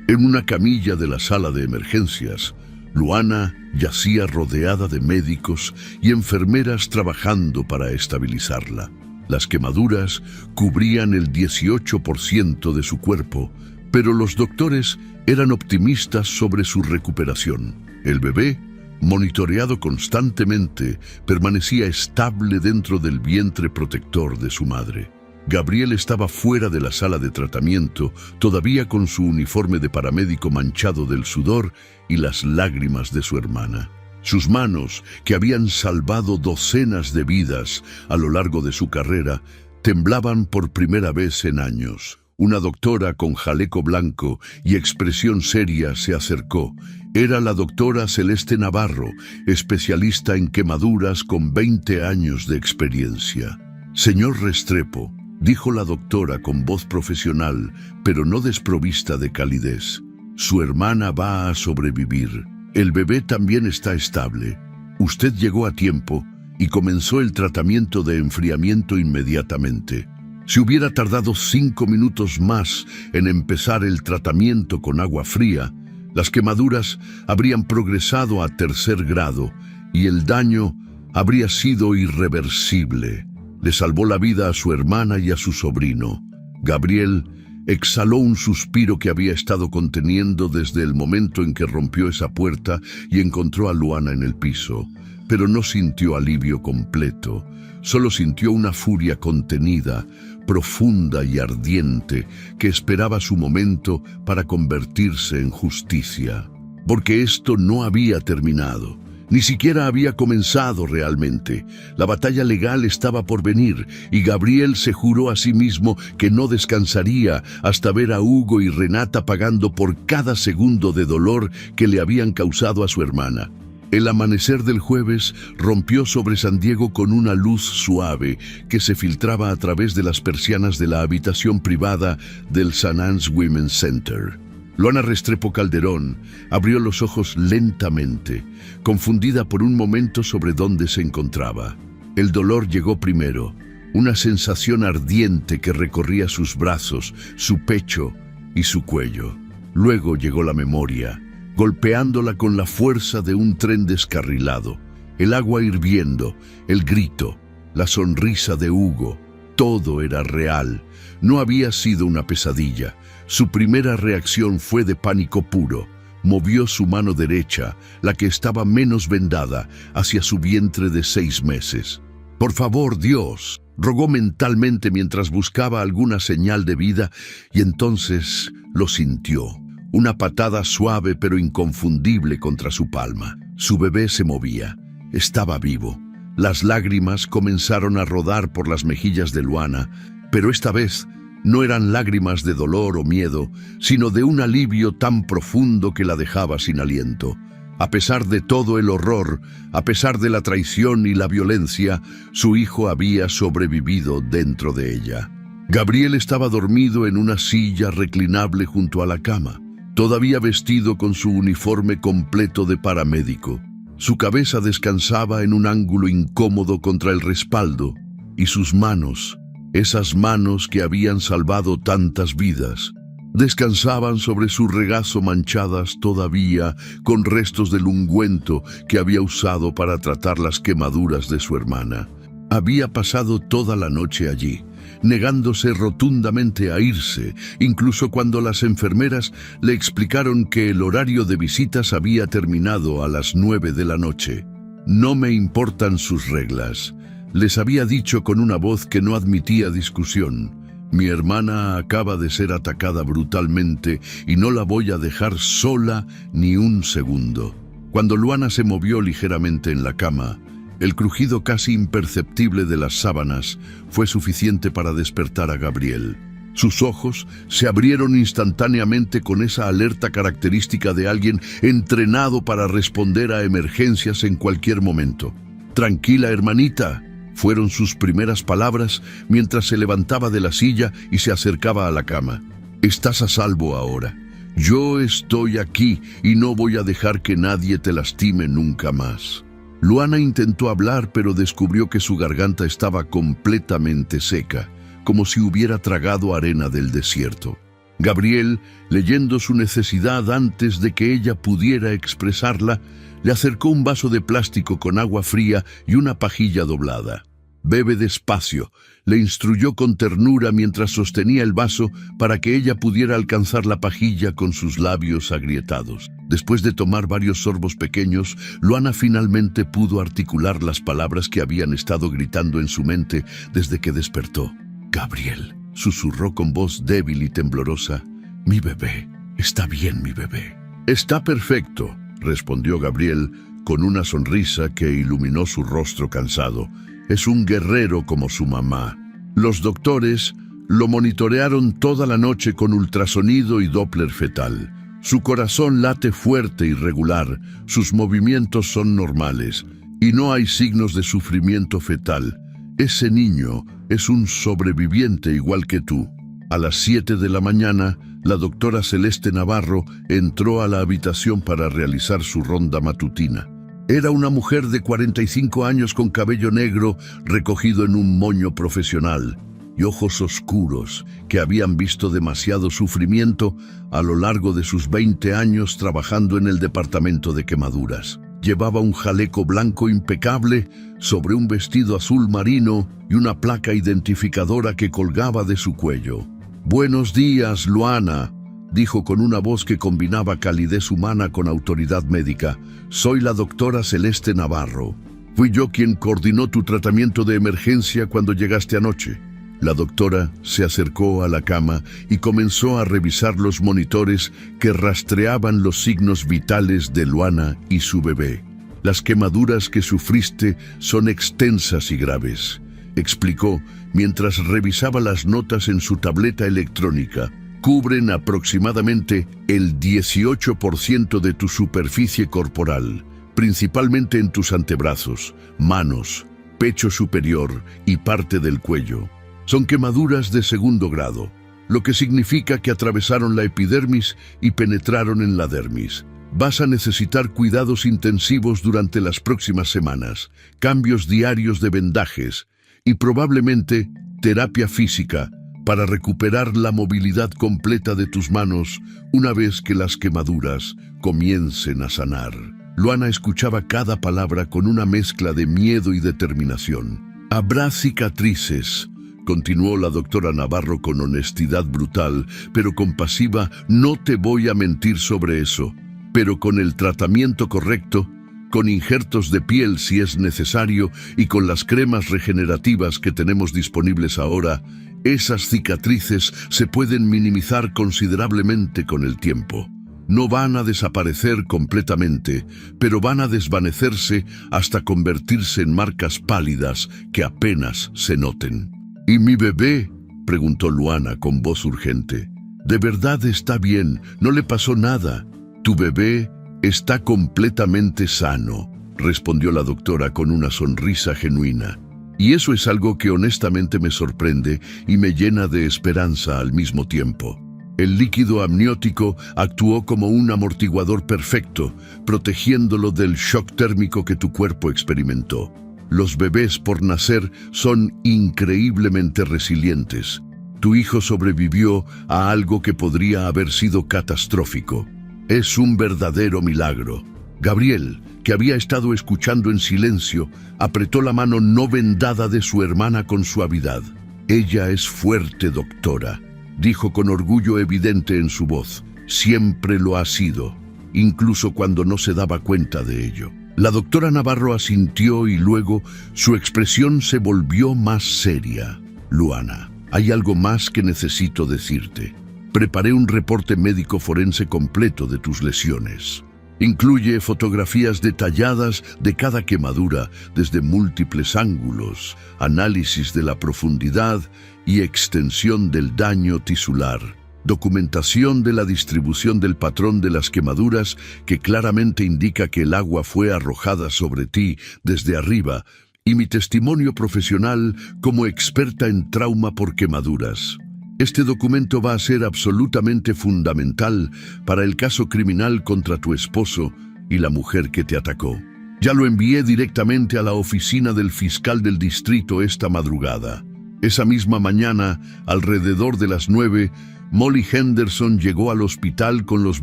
En una camilla de la sala de emergencias, Luana yacía rodeada de médicos y enfermeras trabajando para estabilizarla. Las quemaduras cubrían el 18% de su cuerpo, pero los doctores eran optimistas sobre su recuperación. El bebé monitoreado constantemente, permanecía estable dentro del vientre protector de su madre. Gabriel estaba fuera de la sala de tratamiento, todavía con su uniforme de paramédico manchado del sudor y las lágrimas de su hermana. Sus manos, que habían salvado docenas de vidas a lo largo de su carrera, temblaban por primera vez en años. Una doctora con jaleco blanco y expresión seria se acercó. Era la doctora Celeste Navarro, especialista en quemaduras con 20 años de experiencia. «Señor Restrepo», dijo la doctora con voz profesional, pero no desprovista de calidez, «su hermana va a sobrevivir. El bebé también está estable. Usted llegó a tiempo y comenzó el tratamiento de enfriamiento inmediatamente. Si hubiera tardado 5 minutos más en empezar el tratamiento con agua fría, las quemaduras habrían progresado a 3er grado y el daño habría sido irreversible». Le salvó la vida a su hermana y a su sobrino. Gabriel exhaló un suspiro que había estado conteniendo desde el momento en que rompió esa puerta y encontró a Luana en el piso, pero no sintió alivio completo. Solo sintió una furia contenida, profunda y ardiente, que esperaba su momento para convertirse en justicia. Porque esto no había terminado. Ni siquiera había comenzado realmente. La batalla legal estaba por venir y Gabriel se juró a sí mismo que no descansaría hasta ver a Hugo y Renata pagando por cada segundo de dolor que le habían causado a su hermana. El amanecer del jueves rompió sobre San Diego con una luz suave que se filtraba a través de las persianas de la habitación privada del St. Anne's Women's Center. Luana Restrepo Calderón abrió los ojos lentamente, confundida por un momento sobre dónde se encontraba. El dolor llegó primero, una sensación ardiente que recorría sus brazos, su pecho y su cuello. Luego llegó la memoria, golpeándola con la fuerza de un tren descarrilado. El agua hirviendo, el grito, la sonrisa de Hugo, todo era real. No había sido una pesadilla. Su primera reacción fue de pánico puro. Movió su mano derecha, la que estaba menos vendada, hacia su vientre de 6 meses. «Por favor, Dios», rogó mentalmente mientras buscaba alguna señal de vida, y entonces lo sintió. Una patada suave pero inconfundible contra su palma. Su bebé se movía. Estaba vivo. Las lágrimas comenzaron a rodar por las mejillas de Luana, pero esta vez no eran lágrimas de dolor o miedo, sino de un alivio tan profundo que la dejaba sin aliento. A pesar de todo el horror, a pesar de la traición y la violencia, su hijo había sobrevivido dentro de ella. Gabriel estaba dormido en una silla reclinable junto a la cama, todavía vestido con su uniforme completo de paramédico. Su cabeza descansaba en un ángulo incómodo contra el respaldo, y sus manos, esas manos que habían salvado tantas vidas, descansaban sobre su regazo manchadas todavía con restos del ungüento que había usado para tratar las quemaduras de su hermana. Había pasado toda la noche allí, negándose rotundamente a irse, incluso cuando las enfermeras le explicaron que el horario de visitas había terminado a las 9 de la noche. «No me importan sus reglas», les había dicho con una voz que no admitía discusión. «Mi hermana acaba de ser atacada brutalmente y no la voy a dejar sola ni un segundo». Cuando Luana se movió ligeramente en la cama, el crujido casi imperceptible de las sábanas fue suficiente para despertar a Gabriel. Sus ojos se abrieron instantáneamente con esa alerta característica de alguien entrenado para responder a emergencias en cualquier momento. «Tranquila, hermanita», fueron sus primeras palabras mientras se levantaba de la silla y se acercaba a la cama. «Estás a salvo ahora. Yo estoy aquí y no voy a dejar que nadie te lastime nunca más». Luana intentó hablar, pero descubrió que su garganta estaba completamente seca, como si hubiera tragado arena del desierto. Gabriel, leyendo su necesidad antes de que ella pudiera expresarla, le acercó un vaso de plástico con agua fría y una pajilla doblada. Bebe despacio, le instruyó con ternura mientras sostenía el vaso para que ella pudiera alcanzar la pajilla con sus labios agrietados. Después de tomar varios sorbos pequeños, Luana finalmente pudo articular las palabras que habían estado gritando en su mente desde que despertó. «Gabriel», susurró con voz débil y temblorosa. «Mi bebé. Está bien, mi bebé». «Está perfecto», respondió Gabriel con una sonrisa que iluminó su rostro cansado. «Es un guerrero como su mamá». Los doctores lo monitorearon toda la noche con ultrasonido y Doppler fetal. Su corazón late fuerte y regular, sus movimientos son normales y no hay signos de sufrimiento fetal. Ese niño es un sobreviviente igual que tú. A las 7 de la mañana, la doctora Celeste Navarro entró a la habitación para realizar su ronda matutina. Era una mujer de 45 años con cabello negro recogido en un moño profesional y ojos oscuros que habían visto demasiado sufrimiento a lo largo de sus 20 años trabajando en el departamento de quemaduras. Llevaba un jaleco blanco impecable sobre un vestido azul marino y una placa identificadora que colgaba de su cuello. «Buenos días, Luana», dijo con una voz que combinaba calidez humana con autoridad médica. «Soy la doctora Celeste Navarro. Fui yo quien coordinó tu tratamiento de emergencia cuando llegaste anoche». La doctora se acercó a la cama y comenzó a revisar los monitores que rastreaban los signos vitales de Luana y su bebé. «Las quemaduras que sufriste son extensas y graves», explicó mientras revisaba las notas en su tableta electrónica. «Cubren aproximadamente el 18% de tu superficie corporal, principalmente en tus antebrazos, manos, pecho superior y parte del cuello. Son quemaduras de segundo grado, lo que significa que atravesaron la epidermis y penetraron en la dermis. Vas a necesitar cuidados intensivos durante las próximas semanas, cambios diarios de vendajes y probablemente terapia física para recuperar la movilidad completa de tus manos una vez que las quemaduras comiencen a sanar». Luana escuchaba cada palabra con una mezcla de miedo y determinación. «Habrá cicatrices», continuó la doctora Navarro con honestidad brutal, pero compasiva. «No te voy a mentir sobre eso, pero con el tratamiento correcto, con injertos de piel si es necesario y con las cremas regenerativas que tenemos disponibles ahora, esas cicatrices se pueden minimizar considerablemente con el tiempo. No van a desaparecer completamente, pero van a desvanecerse hasta convertirse en marcas pálidas que apenas se noten». «¿Y mi bebé?», preguntó Luana con voz urgente. «De verdad está bien, no le pasó nada. Tu bebé está completamente sano», respondió la doctora con una sonrisa genuina. «Y eso es algo que honestamente me sorprende y me llena de esperanza al mismo tiempo». El líquido amniótico actuó como un amortiguador perfecto, protegiéndolo del shock térmico que tu cuerpo experimentó. Los bebés por nacer son increíblemente resilientes. Tu hijo sobrevivió a algo que podría haber sido catastrófico. Es un verdadero milagro». Gabriel, que había estado escuchando en silencio, apretó la mano no vendada de su hermana con suavidad. «Ella es fuerte, doctora», dijo con orgullo evidente en su voz. «Siempre lo ha sido, incluso cuando no se daba cuenta de ello». La doctora Navarro asintió y luego su expresión se volvió más seria. «Luana, hay algo más que necesito decirte. Preparé un reporte médico forense completo de tus lesiones. Incluye fotografías detalladas de cada quemadura desde múltiples ángulos, análisis de la profundidad y extensión del daño tisular, documentación de la distribución del patrón de las quemaduras que claramente indica que el agua fue arrojada sobre ti desde arriba, y mi testimonio profesional como experta en trauma por quemaduras. Este documento va a ser absolutamente fundamental para el caso criminal contra tu esposo y la mujer que te atacó. Ya lo envié directamente a la oficina del fiscal del distrito esta madrugada. Esa misma mañana, alrededor de las 9, Molly Henderson llegó al hospital con los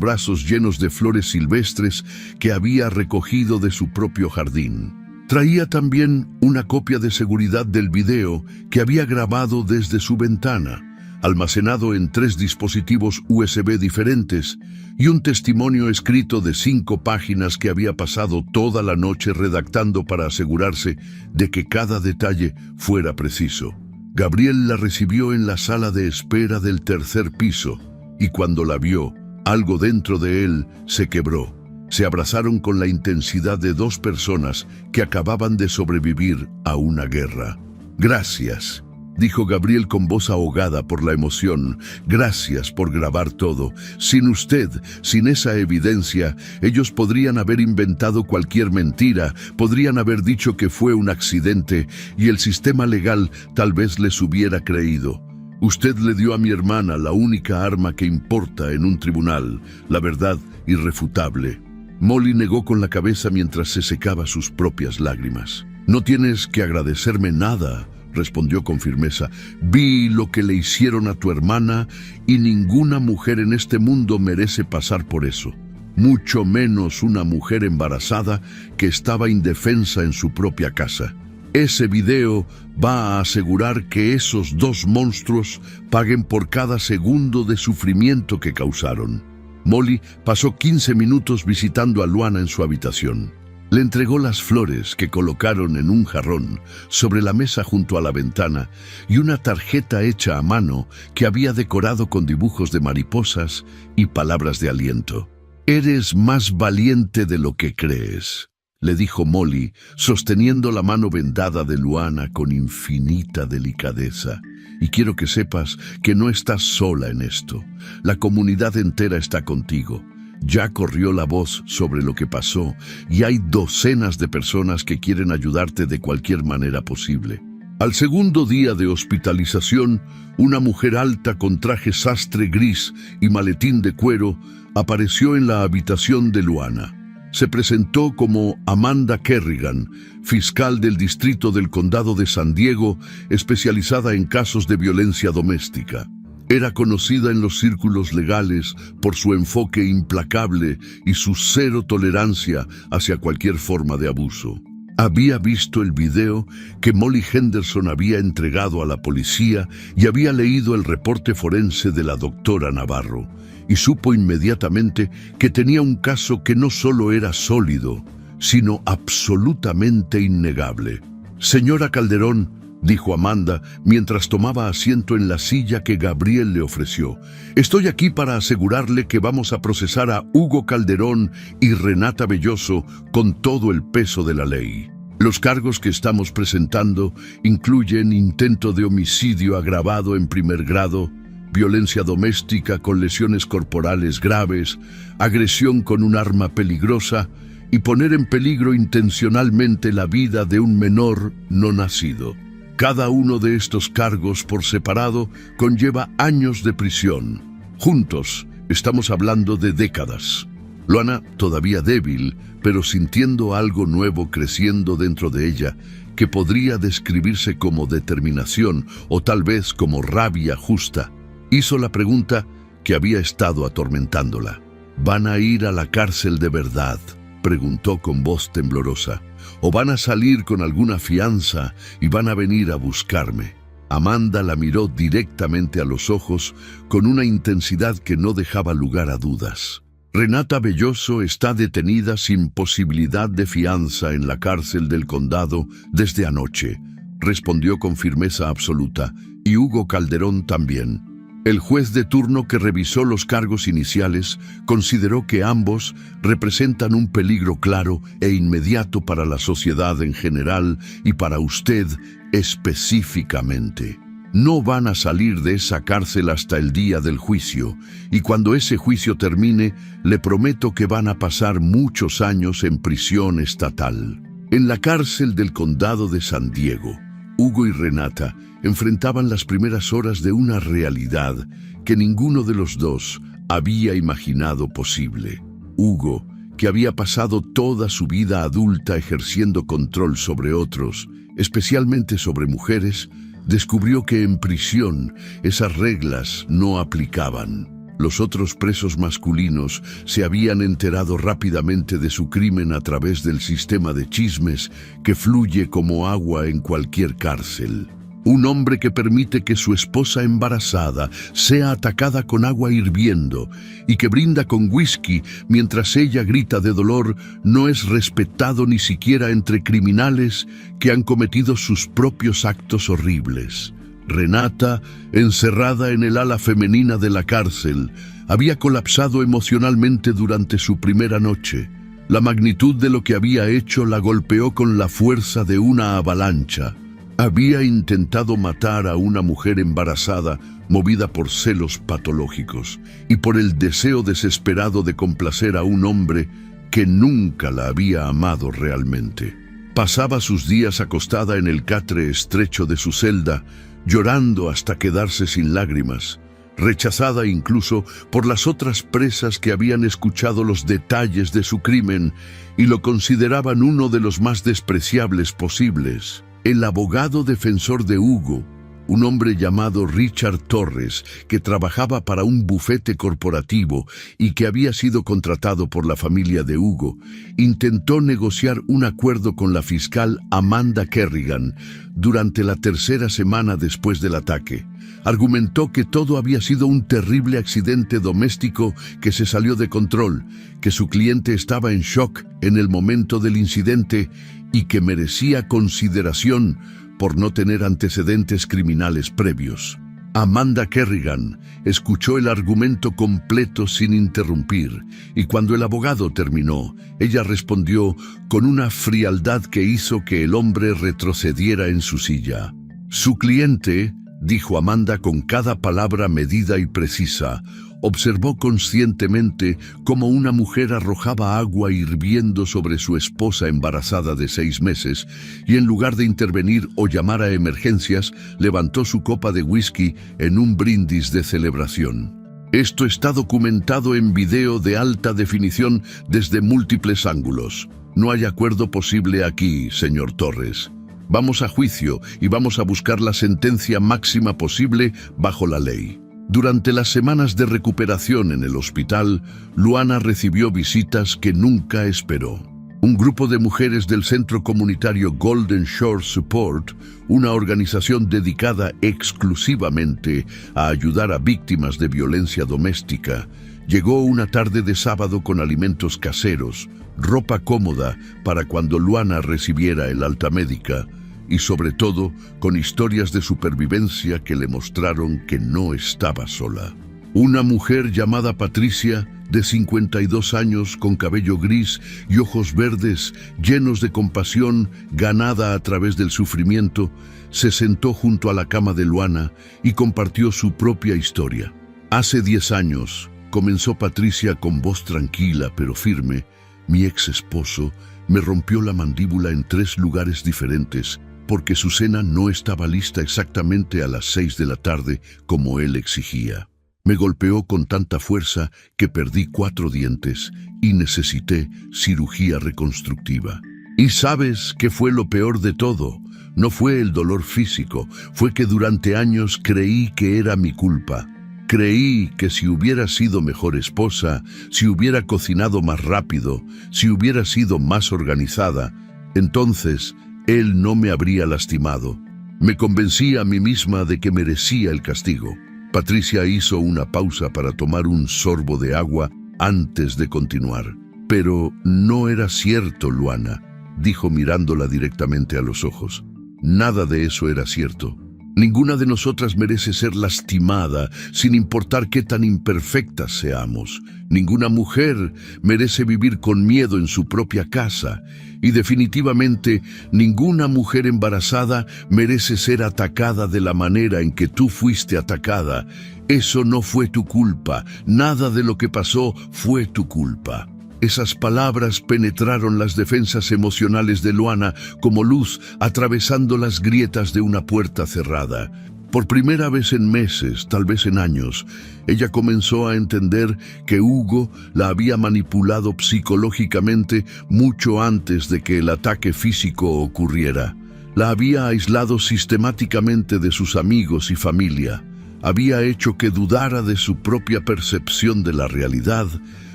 brazos llenos de flores silvestres que había recogido de su propio jardín. Traía también una copia de seguridad del video que había grabado desde su ventana, almacenado en 3 dispositivos USB diferentes, y un testimonio escrito de 5 páginas que había pasado toda la noche redactando para asegurarse de que cada detalle fuera preciso. Gabriel la recibió en la sala de espera del 3er piso, y cuando la vio, algo dentro de él se quebró. Se abrazaron con la intensidad de 2 personas que acababan de sobrevivir a una guerra. «Gracias», dijo Gabriel con voz ahogada por la emoción. «Gracias por grabar todo. Sin usted, sin esa evidencia, ellos podrían haber inventado cualquier mentira, podrían haber dicho que fue un accidente y el sistema legal tal vez les hubiera creído. Usted le dio a mi hermana la única arma que importa en un tribunal, la verdad irrefutable». Molly negó con la cabeza mientras se secaba sus propias lágrimas. «No tienes que agradecerme nada», respondió con firmeza. «Vi lo que le hicieron a tu hermana y ninguna mujer en este mundo merece pasar por eso. Mucho menos una mujer embarazada que estaba indefensa en su propia casa. Ese video va a asegurar que esos 2 monstruos paguen por cada segundo de sufrimiento que causaron». Molly pasó 15 minutos visitando a Luana en su habitación. Le entregó las flores que colocaron en un jarrón sobre la mesa junto a la ventana y una tarjeta hecha a mano que había decorado con dibujos de mariposas y palabras de aliento. «Eres más valiente de lo que crees», le dijo Molly, sosteniendo la mano vendada de Luana con infinita delicadeza. «Y quiero que sepas que no estás sola en esto. La comunidad entera está contigo. Ya corrió la voz sobre lo que pasó y hay docenas de personas que quieren ayudarte de cualquier manera posible». Al segundo día de hospitalización, una mujer alta con traje sastre gris y maletín de cuero apareció en la habitación de Luana. Se presentó como Amanda Kerrigan, fiscal del distrito del condado de San Diego, especializada en casos de violencia doméstica. Era conocida en los círculos legales por su enfoque implacable y su cero tolerancia hacia cualquier forma de abuso. Había visto el video que Molly Henderson había entregado a la policía y había leído el reporte forense de la doctora Navarro, y supo inmediatamente que tenía un caso que no solo era sólido, sino absolutamente innegable. «Señora Calderón», dijo Amanda mientras tomaba asiento en la silla que Gabriel le ofreció, «estoy aquí para asegurarle que vamos a procesar a Hugo Calderón y Renata Belloso con todo el peso de la ley. Los cargos que estamos presentando incluyen intento de homicidio agravado en 1er grado, violencia doméstica con lesiones corporales graves, agresión con un arma peligrosa y poner en peligro intencionalmente la vida de un menor no nacido. Cada uno de estos cargos por separado conlleva años de prisión. Juntos estamos hablando de décadas». Luana, todavía débil, pero sintiendo algo nuevo creciendo dentro de ella, que podría describirse como determinación o tal vez como rabia justa, hizo la pregunta que había estado atormentándola. «¿Van a ir a la cárcel de verdad?», preguntó con voz temblorosa. «¿O van a salir con alguna fianza y van a venir a buscarme?». Amanda la miró directamente a los ojos con una intensidad que no dejaba lugar a dudas. «Renata Belloso está detenida sin posibilidad de fianza en la cárcel del condado desde anoche», respondió con firmeza absoluta, «y Hugo Calderón también». El juez de turno que revisó los cargos iniciales consideró que ambos representan un peligro claro e inmediato para la sociedad en general y para usted específicamente. No van a salir de esa cárcel hasta el día del juicio, y cuando ese juicio termine, le prometo que van a pasar muchos años en prisión estatal. En la cárcel del condado de San Diego, Hugo y Renata enfrentaban las primeras horas de una realidad que ninguno de los dos había imaginado posible. Hugo, que había pasado toda su vida adulta ejerciendo control sobre otros, especialmente sobre mujeres, descubrió que en prisión esas reglas no aplicaban. Los otros presos masculinos se habían enterado rápidamente de su crimen a través del sistema de chismes que fluye como agua en cualquier cárcel. Un hombre que permite que su esposa embarazada sea atacada con agua hirviendo y que brinda con whisky mientras ella grita de dolor no es respetado ni siquiera entre criminales que han cometido sus propios actos horribles. Renata, encerrada en el ala femenina de la cárcel, había colapsado emocionalmente durante su primera noche. La magnitud de lo que había hecho la golpeó con la fuerza de una avalancha. Había intentado matar a una mujer embarazada movida por celos patológicos y por el deseo desesperado de complacer a un hombre que nunca la había amado realmente. Pasaba sus días acostada en el catre estrecho de su celda, llorando hasta quedarse sin lágrimas, rechazada incluso por las otras presas que habían escuchado los detalles de su crimen y lo consideraban uno de los más despreciables posibles. El abogado defensor de Hugo, un hombre llamado Richard Torres, que trabajaba para un bufete corporativo y que había sido contratado por la familia de Hugo, intentó negociar un acuerdo con la fiscal Amanda Kerrigan durante la tercera semana después del ataque. Argumentó que todo había sido un terrible accidente doméstico que se salió de control, que su cliente estaba en shock en el momento del incidente y que merecía consideración por no tener antecedentes criminales previos. Amanda Kerrigan escuchó el argumento completo sin interrumpir, y cuando el abogado terminó, ella respondió con una frialdad que hizo que el hombre retrocediera en su silla. Su cliente, dijo Amanda con cada palabra medida y precisa, observó conscientemente cómo una mujer arrojaba agua hirviendo sobre su esposa embarazada de 6 meses y en lugar de intervenir o llamar a emergencias, levantó su copa de whisky en un brindis de celebración. Esto está documentado en video de alta definición desde múltiples ángulos. No hay acuerdo posible aquí, señor Torres. Vamos a juicio y vamos a buscar la sentencia máxima posible bajo la ley. Durante las semanas de recuperación en el hospital, Luana recibió visitas que nunca esperó. Un grupo de mujeres del centro comunitario Golden Shore Support, una organización dedicada exclusivamente a ayudar a víctimas de violencia doméstica, llegó una tarde de sábado con alimentos caseros, ropa cómoda para cuando Luana recibiera el alta médica, y sobre todo con historias de supervivencia que le mostraron que no estaba sola. Una mujer llamada Patricia, de 52 años, con cabello gris y ojos verdes, llenos de compasión, ganada a través del sufrimiento, se sentó junto a la cama de Luana y compartió su propia historia. Hace 10 años, comenzó Patricia con voz tranquila pero firme, mi ex esposo me rompió la mandíbula en 3 lugares diferentes, porque su cena no estaba lista exactamente a las 6 de la tarde como él exigía. Me golpeó con tanta fuerza que perdí 4 dientes y necesité cirugía reconstructiva. ¿Y sabes qué fue lo peor de todo? No fue el dolor físico, fue que durante años creí que era mi culpa. Creí que si hubiera sido mejor esposa, si hubiera cocinado más rápido, si hubiera sido más organizada, entonces él no me habría lastimado. Me convencí a mí misma de que merecía el castigo. Patricia hizo una pausa para tomar un sorbo de agua antes de continuar. Pero no era cierto, Luana, dijo mirándola directamente a los ojos. Nada de eso era cierto. Ninguna de nosotras merece ser lastimada, sin importar qué tan imperfectas seamos. Ninguna mujer merece vivir con miedo en su propia casa. Y definitivamente, ninguna mujer embarazada merece ser atacada de la manera en que tú fuiste atacada. Eso no fue tu culpa. Nada de lo que pasó fue tu culpa. Esas palabras penetraron las defensas emocionales de Luana como luz atravesando las grietas de una puerta cerrada. Por primera vez en meses, tal vez en años, ella comenzó a entender que Hugo la había manipulado psicológicamente mucho antes de que el ataque físico ocurriera. La había aislado sistemáticamente de sus amigos y familia. había hecho que dudara de su propia percepción de la realidad,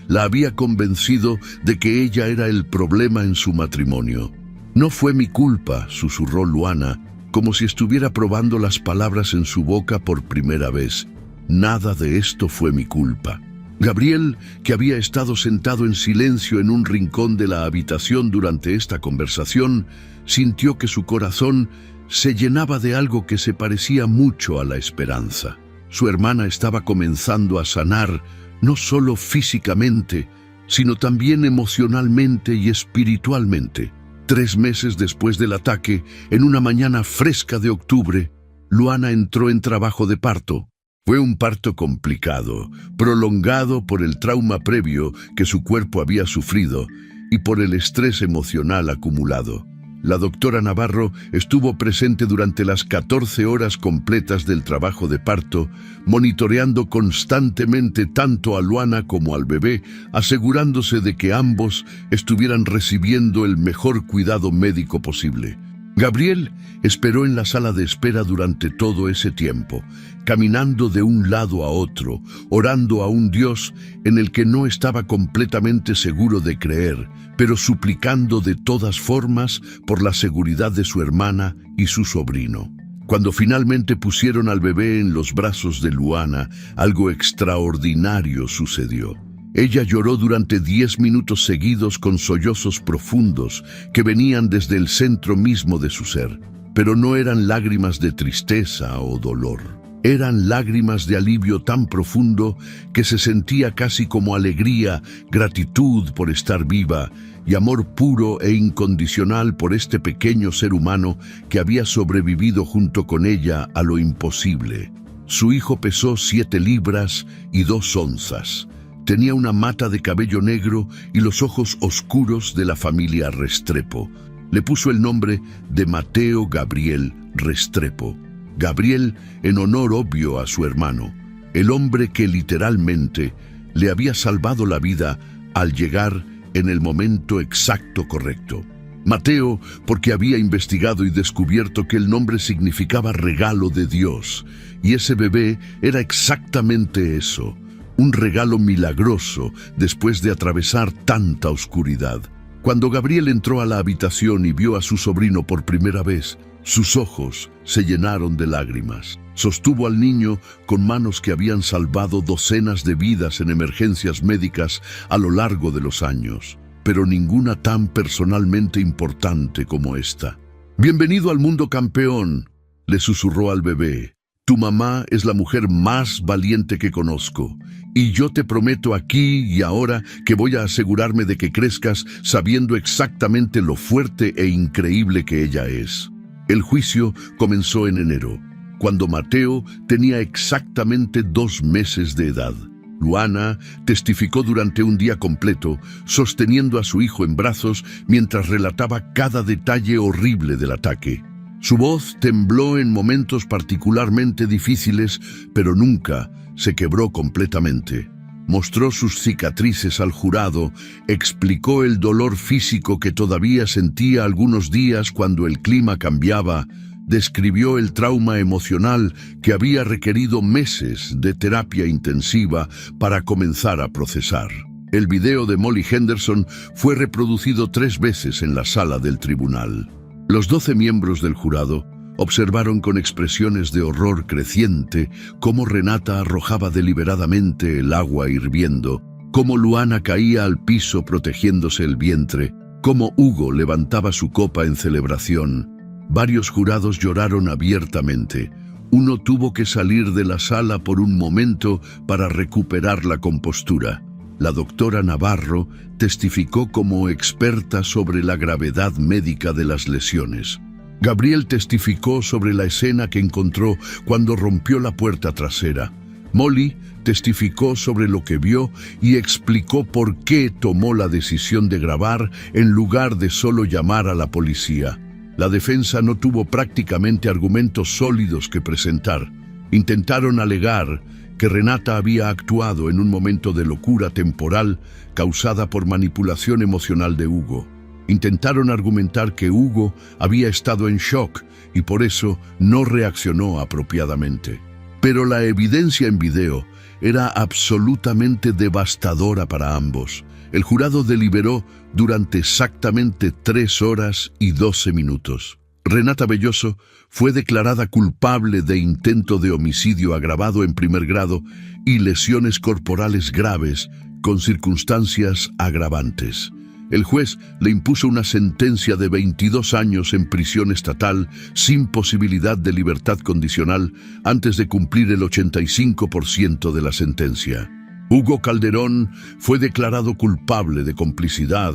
la había convencido de que ella era el problema en su matrimonio. «No fue mi culpa», susurró Luana, como si estuviera probando las palabras en su boca por primera vez. «Nada de esto fue mi culpa». Gabriel, que había estado sentado en silencio en un rincón de la habitación durante esta conversación, sintió que su corazón se llenaba de algo que se parecía mucho a la esperanza. Su hermana estaba comenzando a sanar, no solo físicamente, sino también emocionalmente y espiritualmente. 3 meses después del ataque, en una mañana fresca de octubre, Luana entró en trabajo de parto. Fue un parto complicado, prolongado por el trauma previo que su cuerpo había sufrido y por el estrés emocional acumulado. La doctora Navarro estuvo presente durante las 14 horas completas del trabajo de parto, monitoreando constantemente tanto a Luana como al bebé, asegurándose de que ambos estuvieran recibiendo el mejor cuidado médico posible. Gabriel esperó en la sala de espera durante todo ese tiempo, caminando de un lado a otro, orando a un Dios en el que no estaba completamente seguro de creer, pero suplicando de todas formas por la seguridad de su hermana y su sobrino. Cuando finalmente pusieron al bebé en los brazos de Luana, algo extraordinario sucedió. Ella lloró durante 10 minutos seguidos con sollozos profundos que venían desde el centro mismo de su ser. Pero no eran lágrimas de tristeza o dolor. Eran lágrimas de alivio tan profundo que se sentía casi como alegría, gratitud por estar viva y amor puro e incondicional por este pequeño ser humano que había sobrevivido junto con ella a lo imposible. Su hijo pesó 7 libras y 2 onzas. Tenía una mata de cabello negro y los ojos oscuros de la familia Restrepo. Le puso el nombre de Mateo Gabriel Restrepo. Gabriel en honor obvio a su hermano, el hombre que literalmente le había salvado la vida al llegar en el momento exacto correcto. Mateo, porque había investigado y descubierto que el nombre significaba regalo de Dios, y ese bebé era exactamente eso. Un regalo milagroso después de atravesar tanta oscuridad. Cuando Gabriel entró a la habitación y vio a su sobrino por primera vez, sus ojos se llenaron de lágrimas. Sostuvo al niño con manos que habían salvado docenas de vidas en emergencias médicas a lo largo de los años, pero ninguna tan personalmente importante como esta. «Bienvenido al mundo, campeón», le susurró al bebé. «Tu mamá es la mujer más valiente que conozco, y yo te prometo aquí y ahora que voy a asegurarme de que crezcas sabiendo exactamente lo fuerte e increíble que ella es». El juicio comenzó en enero, cuando Mateo tenía exactamente 2 meses de edad. Luana testificó durante un día completo, sosteniendo a su hijo en brazos mientras relataba cada detalle horrible del ataque. Su voz tembló en momentos particularmente difíciles, pero nunca se quebró completamente. Mostró sus cicatrices al jurado, explicó el dolor físico que todavía sentía algunos días cuando el clima cambiaba, describió el trauma emocional que había requerido meses de terapia intensiva para comenzar a procesar. El video de Molly Henderson fue reproducido 3 veces en la sala del tribunal. Los 12 miembros del jurado observaron con expresiones de horror creciente cómo Renata arrojaba deliberadamente el agua hirviendo, cómo Luana caía al piso protegiéndose el vientre, cómo Hugo levantaba su copa en celebración. Varios jurados lloraron abiertamente. Uno tuvo que salir de la sala por un momento para recuperar la compostura. La doctora Navarro testificó como experta sobre la gravedad médica de las lesiones. Gabriel testificó sobre la escena que encontró cuando rompió la puerta trasera. Molly testificó sobre lo que vio y explicó por qué tomó la decisión de grabar en lugar de solo llamar a la policía. La defensa no tuvo prácticamente argumentos sólidos que presentar. Intentaron alegar que Renata había actuado en un momento de locura temporal causada por manipulación emocional de Hugo. Intentaron argumentar que Hugo había estado en shock y por eso no reaccionó apropiadamente. Pero la evidencia en video era absolutamente devastadora para ambos. El jurado deliberó durante exactamente 3 horas y 12 minutos. Renata Belloso fue declarada culpable de intento de homicidio agravado en primer grado y lesiones corporales graves con circunstancias agravantes. El juez le impuso una sentencia de 22 años en prisión estatal sin posibilidad de libertad condicional antes de cumplir el 85% de la sentencia. Hugo Calderón fue declarado culpable de complicidad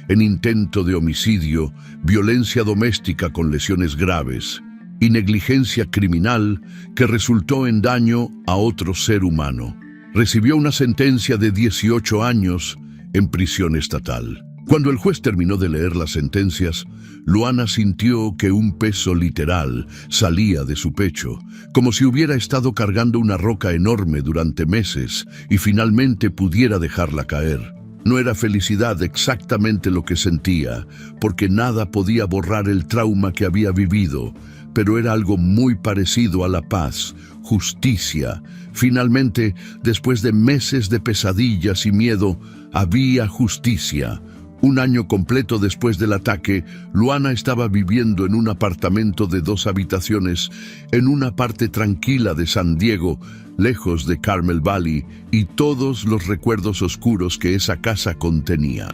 en intento de homicidio, violencia doméstica con lesiones graves y negligencia criminal que resultó en daño a otro ser humano. Recibió una sentencia de 18 años en prisión estatal. Cuando el juez terminó de leer las sentencias, Luana sintió que un peso literal salía de su pecho, como si hubiera estado cargando una roca enorme durante meses y finalmente pudiera dejarla caer. No era felicidad exactamente lo que sentía, porque nada podía borrar el trauma que había vivido, pero era algo muy parecido a la paz, justicia. Finalmente, después de meses de pesadillas y miedo, había justicia. Un año completo después del ataque, Luana estaba viviendo en un apartamento de 2 habitaciones en una parte tranquila de San Diego, lejos de Carmel Valley y todos los recuerdos oscuros que esa casa contenía.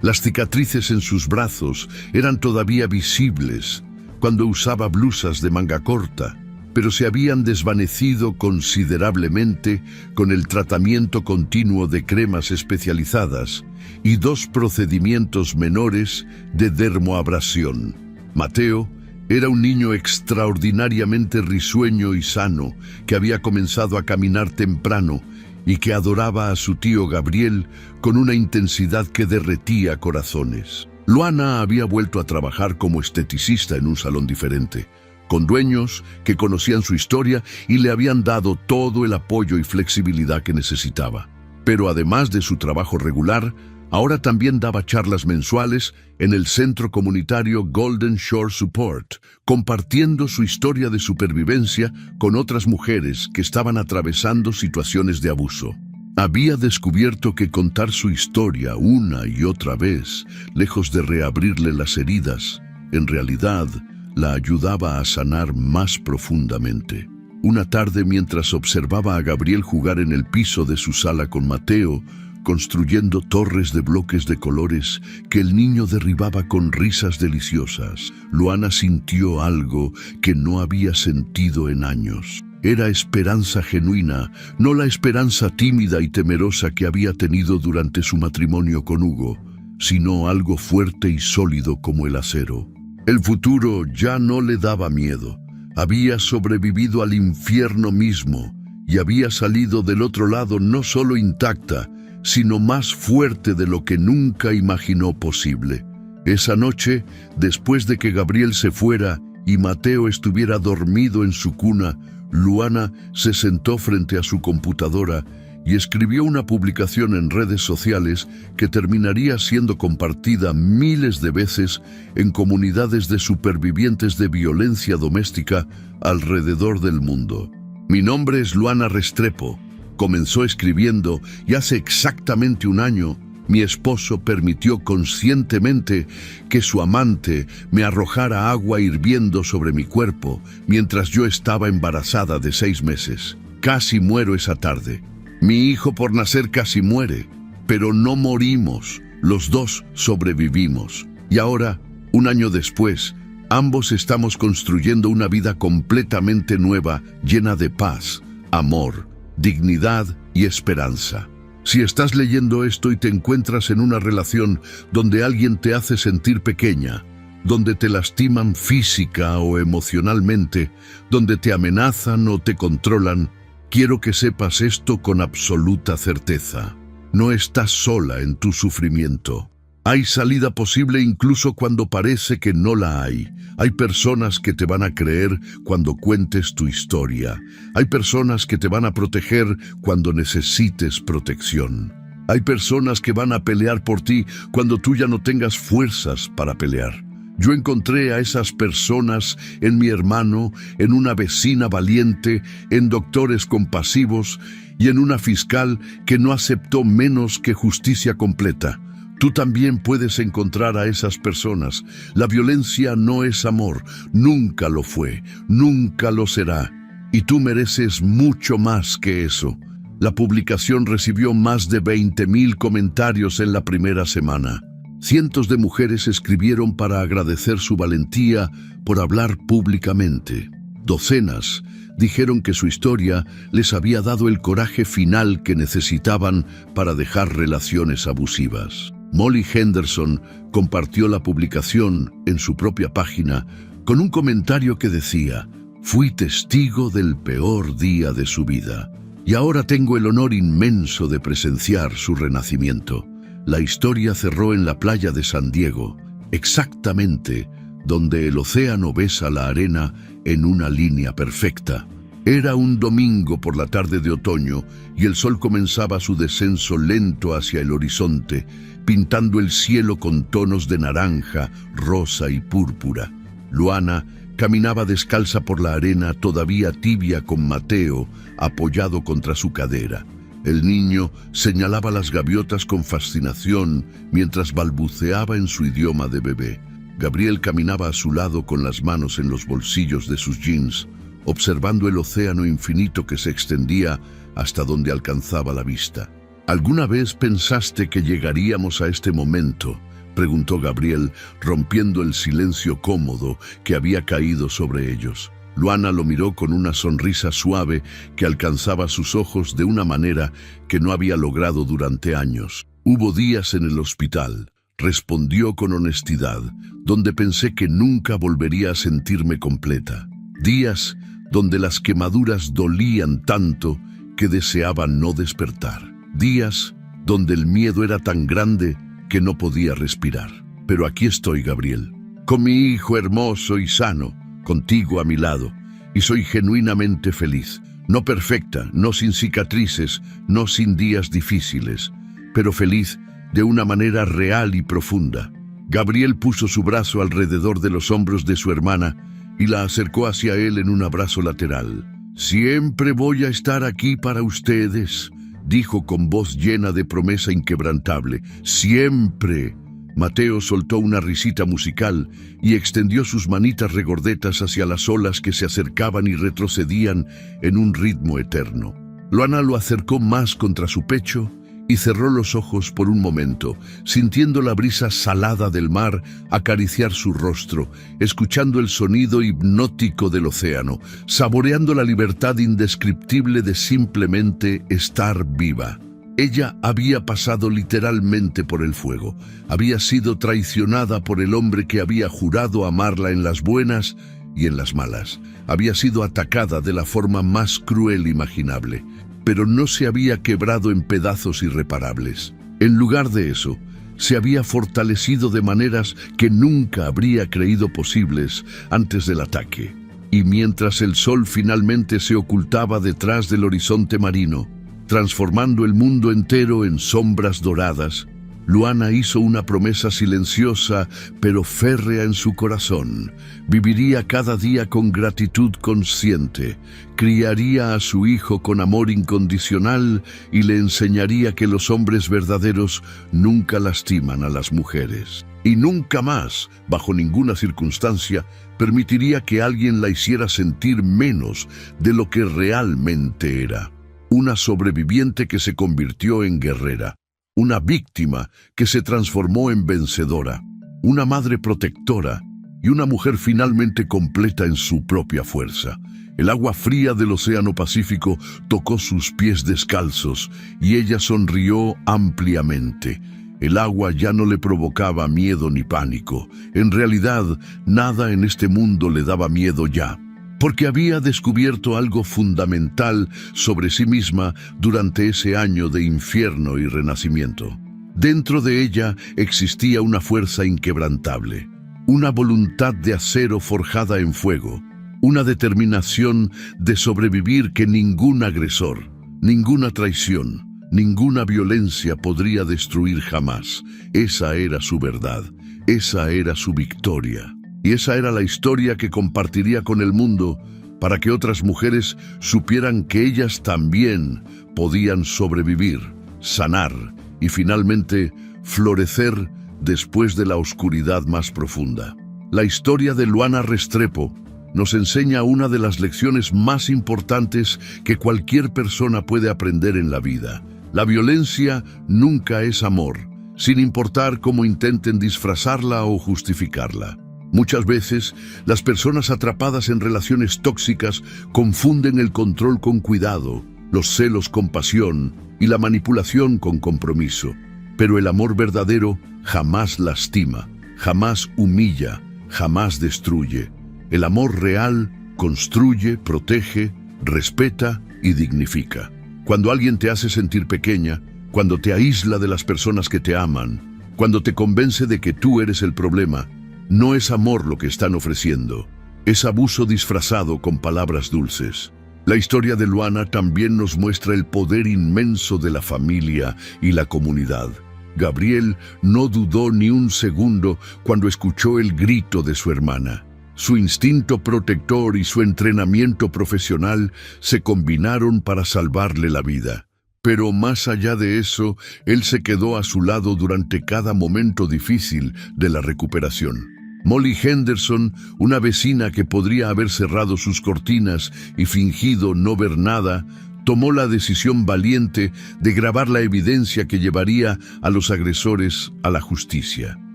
Las cicatrices en sus brazos eran todavía visibles cuando usaba blusas de manga corta, pero se habían desvanecido considerablemente con el tratamiento continuo de cremas especializadas y 2 procedimientos menores de dermoabrasión. Mateo era un niño extraordinariamente risueño y sano que había comenzado a caminar temprano y que adoraba a su tío Gabriel con una intensidad que derretía corazones. Luana había vuelto a trabajar como esteticista en un salón diferente, con dueños que conocían su historia y le habían dado todo el apoyo y flexibilidad que necesitaba. Pero además de su trabajo regular, ahora también daba charlas mensuales en el centro comunitario Golden Shore Support, compartiendo su historia de supervivencia con otras mujeres que estaban atravesando situaciones de abuso. Había descubierto que contar su historia una y otra vez, lejos de reabrirle las heridas, en realidad la ayudaba a sanar más profundamente. Una tarde, mientras observaba a Gabriel jugar en el piso de su sala con Mateo, construyendo torres de bloques de colores que el niño derribaba con risas deliciosas, Luana sintió algo que no había sentido en años. Era esperanza genuina, no la esperanza tímida y temerosa que había tenido durante su matrimonio con Hugo, sino algo fuerte y sólido como el acero. El futuro ya no le daba miedo. Había sobrevivido al infierno mismo y había salido del otro lado no solo intacta, sino más fuerte de lo que nunca imaginó posible. Esa noche, después de que Gabriel se fuera y Mateo estuviera dormido en su cuna, Luana se sentó frente a su computadora y escribió una publicación en redes sociales que terminaría siendo compartida miles de veces en comunidades de supervivientes de violencia doméstica alrededor del mundo. Mi nombre es Luana Restrepo. Comenzó escribiendo y hace exactamente 1 año mi esposo permitió conscientemente que su amante me arrojara agua hirviendo sobre mi cuerpo mientras yo estaba embarazada de 6 meses. Casi muero esa tarde. Mi hijo por nacer casi muere, pero no morimos. Los 2 sobrevivimos. Y ahora, 1 año después, ambos estamos construyendo una vida completamente nueva, llena de paz, amor, dignidad y esperanza. Si estás leyendo esto y te encuentras en una relación donde alguien te hace sentir pequeña, donde te lastiman física o emocionalmente, donde te amenazan o te controlan, quiero que sepas esto con absoluta certeza. No estás sola en tu sufrimiento. Hay salida posible incluso cuando parece que no la hay. Hay personas que te van a creer cuando cuentes tu historia. Hay personas que te van a proteger cuando necesites protección. Hay personas que van a pelear por ti cuando tú ya no tengas fuerzas para pelear. Yo encontré a esas personas en mi hermano, en una vecina valiente, en doctores compasivos y en una fiscal que no aceptó menos que justicia completa. Tú también puedes encontrar a esas personas. La violencia no es amor, nunca lo fue, nunca lo será. Y tú mereces mucho más que eso. La publicación recibió más de 20,000 comentarios en la primera semana. Cientos de mujeres escribieron para agradecer su valentía por hablar públicamente. Docenas dijeron que su historia les había dado el coraje final que necesitaban para dejar relaciones abusivas. Molly Henderson compartió la publicación en su propia página con un comentario que decía: «Fui testigo del peor día de su vida, y ahora tengo el honor inmenso de presenciar su renacimiento». La historia cerró en la playa de San Diego, exactamente donde el océano besa la arena en una línea perfecta. Era un domingo por la tarde de otoño y el sol comenzaba su descenso lento hacia el horizonte, pintando el cielo con tonos de naranja, rosa y púrpura. Luana caminaba descalza por la arena todavía tibia con Mateo apoyado contra su cadera. El niño señalaba las gaviotas con fascinación mientras balbuceaba en su idioma de bebé. Gabriel caminaba a su lado con las manos en los bolsillos de sus jeans, observando el océano infinito que se extendía hasta donde alcanzaba la vista. ¿Alguna vez pensaste que llegaríamos a este momento?, preguntó Gabriel, rompiendo el silencio cómodo que había caído sobre ellos. Luana lo miró con una sonrisa suave que alcanzaba sus ojos de una manera que no había logrado durante años. «Hubo días en el hospital», respondió con honestidad, «donde pensé que nunca volvería a sentirme completa. Días donde las quemaduras dolían tanto que deseaba no despertar. Días donde el miedo era tan grande que no podía respirar. Pero aquí estoy, Gabriel, con mi hijo hermoso y sano, contigo a mi lado, y soy genuinamente feliz. No perfecta, no sin cicatrices, no sin días difíciles, pero feliz de una manera real y profunda». Gabriel puso su brazo alrededor de los hombros de su hermana y la acercó hacia él en un abrazo lateral. «Siempre voy a estar aquí para ustedes», dijo con voz llena de promesa inquebrantable. «Siempre». Mateo soltó una risita musical y extendió sus manitas regordetas hacia las olas que se acercaban y retrocedían en un ritmo eterno. Luana lo acercó más contra su pecho y cerró los ojos por un momento, sintiendo la brisa salada del mar acariciar su rostro, escuchando el sonido hipnótico del océano, saboreando la libertad indescriptible de simplemente estar viva. Ella había pasado literalmente por el fuego, había sido traicionada por el hombre que había jurado amarla en las buenas y en las malas, había sido atacada de la forma más cruel imaginable, pero no se había quebrado en pedazos irreparables. En lugar de eso, se había fortalecido de maneras que nunca habría creído posibles antes del ataque. Y mientras el sol finalmente se ocultaba detrás del horizonte marino, transformando el mundo entero en sombras doradas, Luana hizo una promesa silenciosa pero férrea en su corazón. Viviría cada día con gratitud consciente, criaría a su hijo con amor incondicional y le enseñaría que los hombres verdaderos nunca lastiman a las mujeres. Y nunca más, bajo ninguna circunstancia, permitiría que alguien la hiciera sentir menos de lo que realmente era. Una sobreviviente que se convirtió en guerrera, una víctima que se transformó en vencedora, una madre protectora y una mujer finalmente completa en su propia fuerza. El agua fría del Océano Pacífico tocó sus pies descalzos y ella sonrió ampliamente. El agua ya no le provocaba miedo ni pánico. En realidad, nada en este mundo le daba miedo ya, porque había descubierto algo fundamental sobre sí misma durante ese año de infierno y renacimiento. Dentro de ella existía una fuerza inquebrantable, una voluntad de acero forjada en fuego, una determinación de sobrevivir que ningún agresor, ninguna traición, ninguna violencia podría destruir jamás. Esa era su verdad. esa era su victoria. Y esa era la historia que compartiría con el mundo para que otras mujeres supieran que ellas también podían sobrevivir, sanar y finalmente florecer después de la oscuridad más profunda. La historia de Luana Restrepo nos enseña una de las lecciones más importantes que cualquier persona puede aprender en la vida. La violencia nunca es amor, sin importar cómo intenten disfrazarla o justificarla. Muchas veces, las personas atrapadas en relaciones tóxicas confunden el control con cuidado, los celos con pasión y la manipulación con compromiso. Pero el amor verdadero jamás lastima, jamás humilla, jamás destruye. El amor real construye, protege, respeta y dignifica. Cuando alguien te hace sentir pequeña, cuando te aísla de las personas que te aman, cuando te convence de que tú eres el problema, no es amor lo que están ofreciendo, es abuso disfrazado con palabras dulces. La historia de Luana también nos muestra el poder inmenso de la familia y la comunidad. Gabriel no dudó ni un segundo cuando escuchó el grito de su hermana. Su instinto protector y su entrenamiento profesional se combinaron para salvarle la vida. Pero más allá de eso, él se quedó a su lado durante cada momento difícil de la recuperación. Molly Henderson, una vecina que podría haber cerrado sus cortinas y fingido no ver nada, tomó la decisión valiente de grabar la evidencia que llevaría a los agresores a la justicia.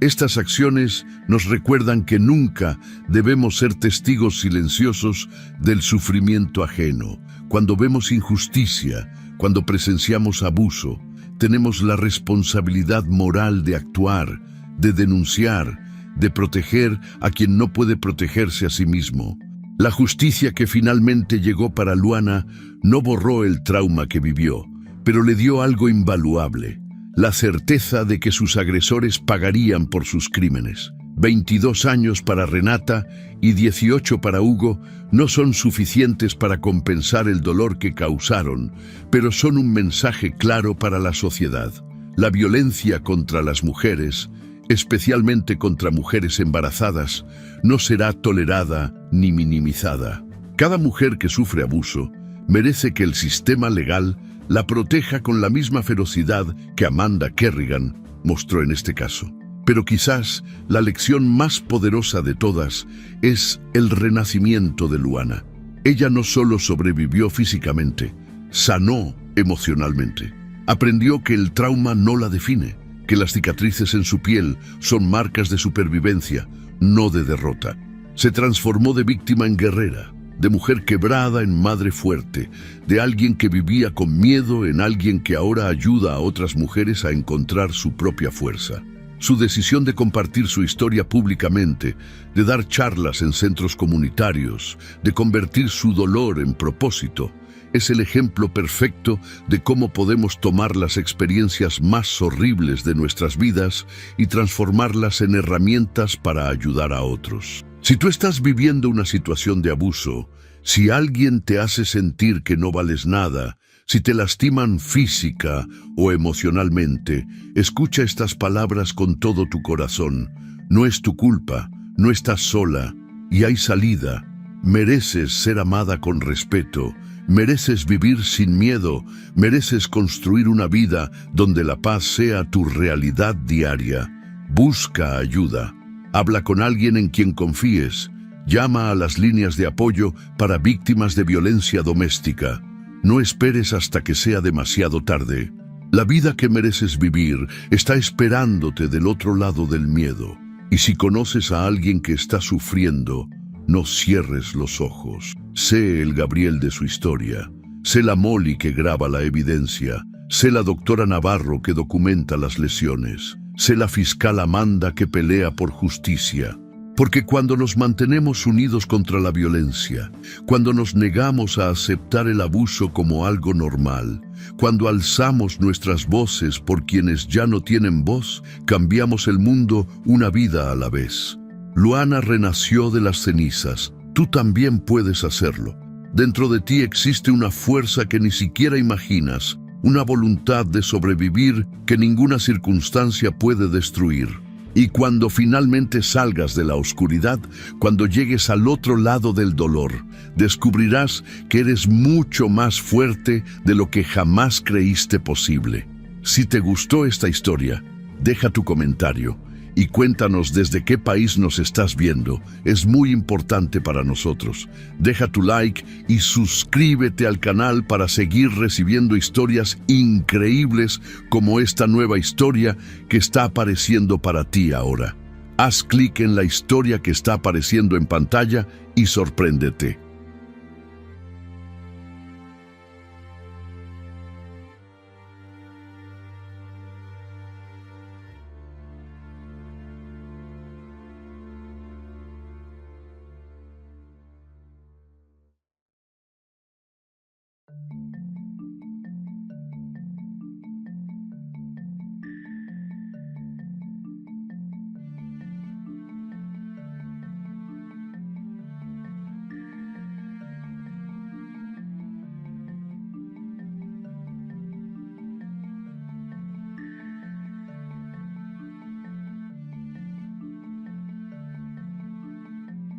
Estas acciones nos recuerdan que nunca debemos ser testigos silenciosos del sufrimiento ajeno. Cuando vemos injusticia, cuando presenciamos abuso, tenemos la responsabilidad moral de actuar, de denunciar, de proteger a quien no puede protegerse a sí mismo. La justicia que finalmente llegó para Luana no borró el trauma que vivió, pero le dio algo invaluable: la certeza de que sus agresores pagarían por sus crímenes. 22 años para Renata y 18 para Hugo no son suficientes para compensar el dolor que causaron, pero son un mensaje claro para la sociedad. La violencia contra las mujeres, especialmente contra mujeres embarazadas, no será tolerada ni minimizada. Cada mujer que sufre abuso merece que el sistema legal la proteja con la misma ferocidad que Amanda Kerrigan mostró en este caso. Pero quizás la lección más poderosa de todas es el renacimiento de Luana. Ella no solo sobrevivió físicamente, sanó emocionalmente. Aprendió que el trauma no la define, que las cicatrices en su piel son marcas de supervivencia, no de derrota. Se transformó de víctima en guerrera, de mujer quebrada en madre fuerte, de alguien que vivía con miedo en alguien que ahora ayuda a otras mujeres a encontrar su propia fuerza. Su decisión de compartir su historia públicamente, de dar charlas en centros comunitarios, de convertir su dolor en propósito, es el ejemplo perfecto de cómo podemos tomar las experiencias más horribles de nuestras vidas y transformarlas en herramientas para ayudar a otros. Si tú estás viviendo una situación de abuso, si alguien te hace sentir que no vales nada, si te lastiman física o emocionalmente, escucha estas palabras con todo tu corazón. No es tu culpa, no estás sola y hay salida. Mereces ser amada con respeto, mereces vivir sin miedo, mereces construir una vida donde la paz sea tu realidad diaria. Busca ayuda. Habla con alguien en quien confíes. Llama a las líneas de apoyo para víctimas de violencia doméstica. No esperes hasta que sea demasiado tarde. La vida que mereces vivir está esperándote del otro lado del miedo. Y si conoces a alguien que está sufriendo, no cierres los ojos. Sé el Gabriel de su historia. Sé la Molly que graba la evidencia. Sé la doctora Navarro que documenta las lesiones. Sé la fiscal Amanda que pelea por justicia. Porque cuando nos mantenemos unidos contra la violencia, cuando nos negamos a aceptar el abuso como algo normal, cuando alzamos nuestras voces por quienes ya no tienen voz, cambiamos el mundo una vida a la vez. Luana renació de las cenizas. Tú también puedes hacerlo. Dentro de ti existe una fuerza que ni siquiera imaginas, una voluntad de sobrevivir que ninguna circunstancia puede destruir. Y cuando finalmente salgas de la oscuridad, cuando llegues al otro lado del dolor, descubrirás que eres mucho más fuerte de lo que jamás creíste posible. Si te gustó esta historia, deja tu comentario y cuéntanos desde qué país nos estás viendo. Es muy importante para nosotros. Deja tu like y suscríbete al canal para seguir recibiendo historias increíbles como esta nueva historia que está apareciendo para ti ahora. Haz clic en la historia que está apareciendo en pantalla y sorpréndete.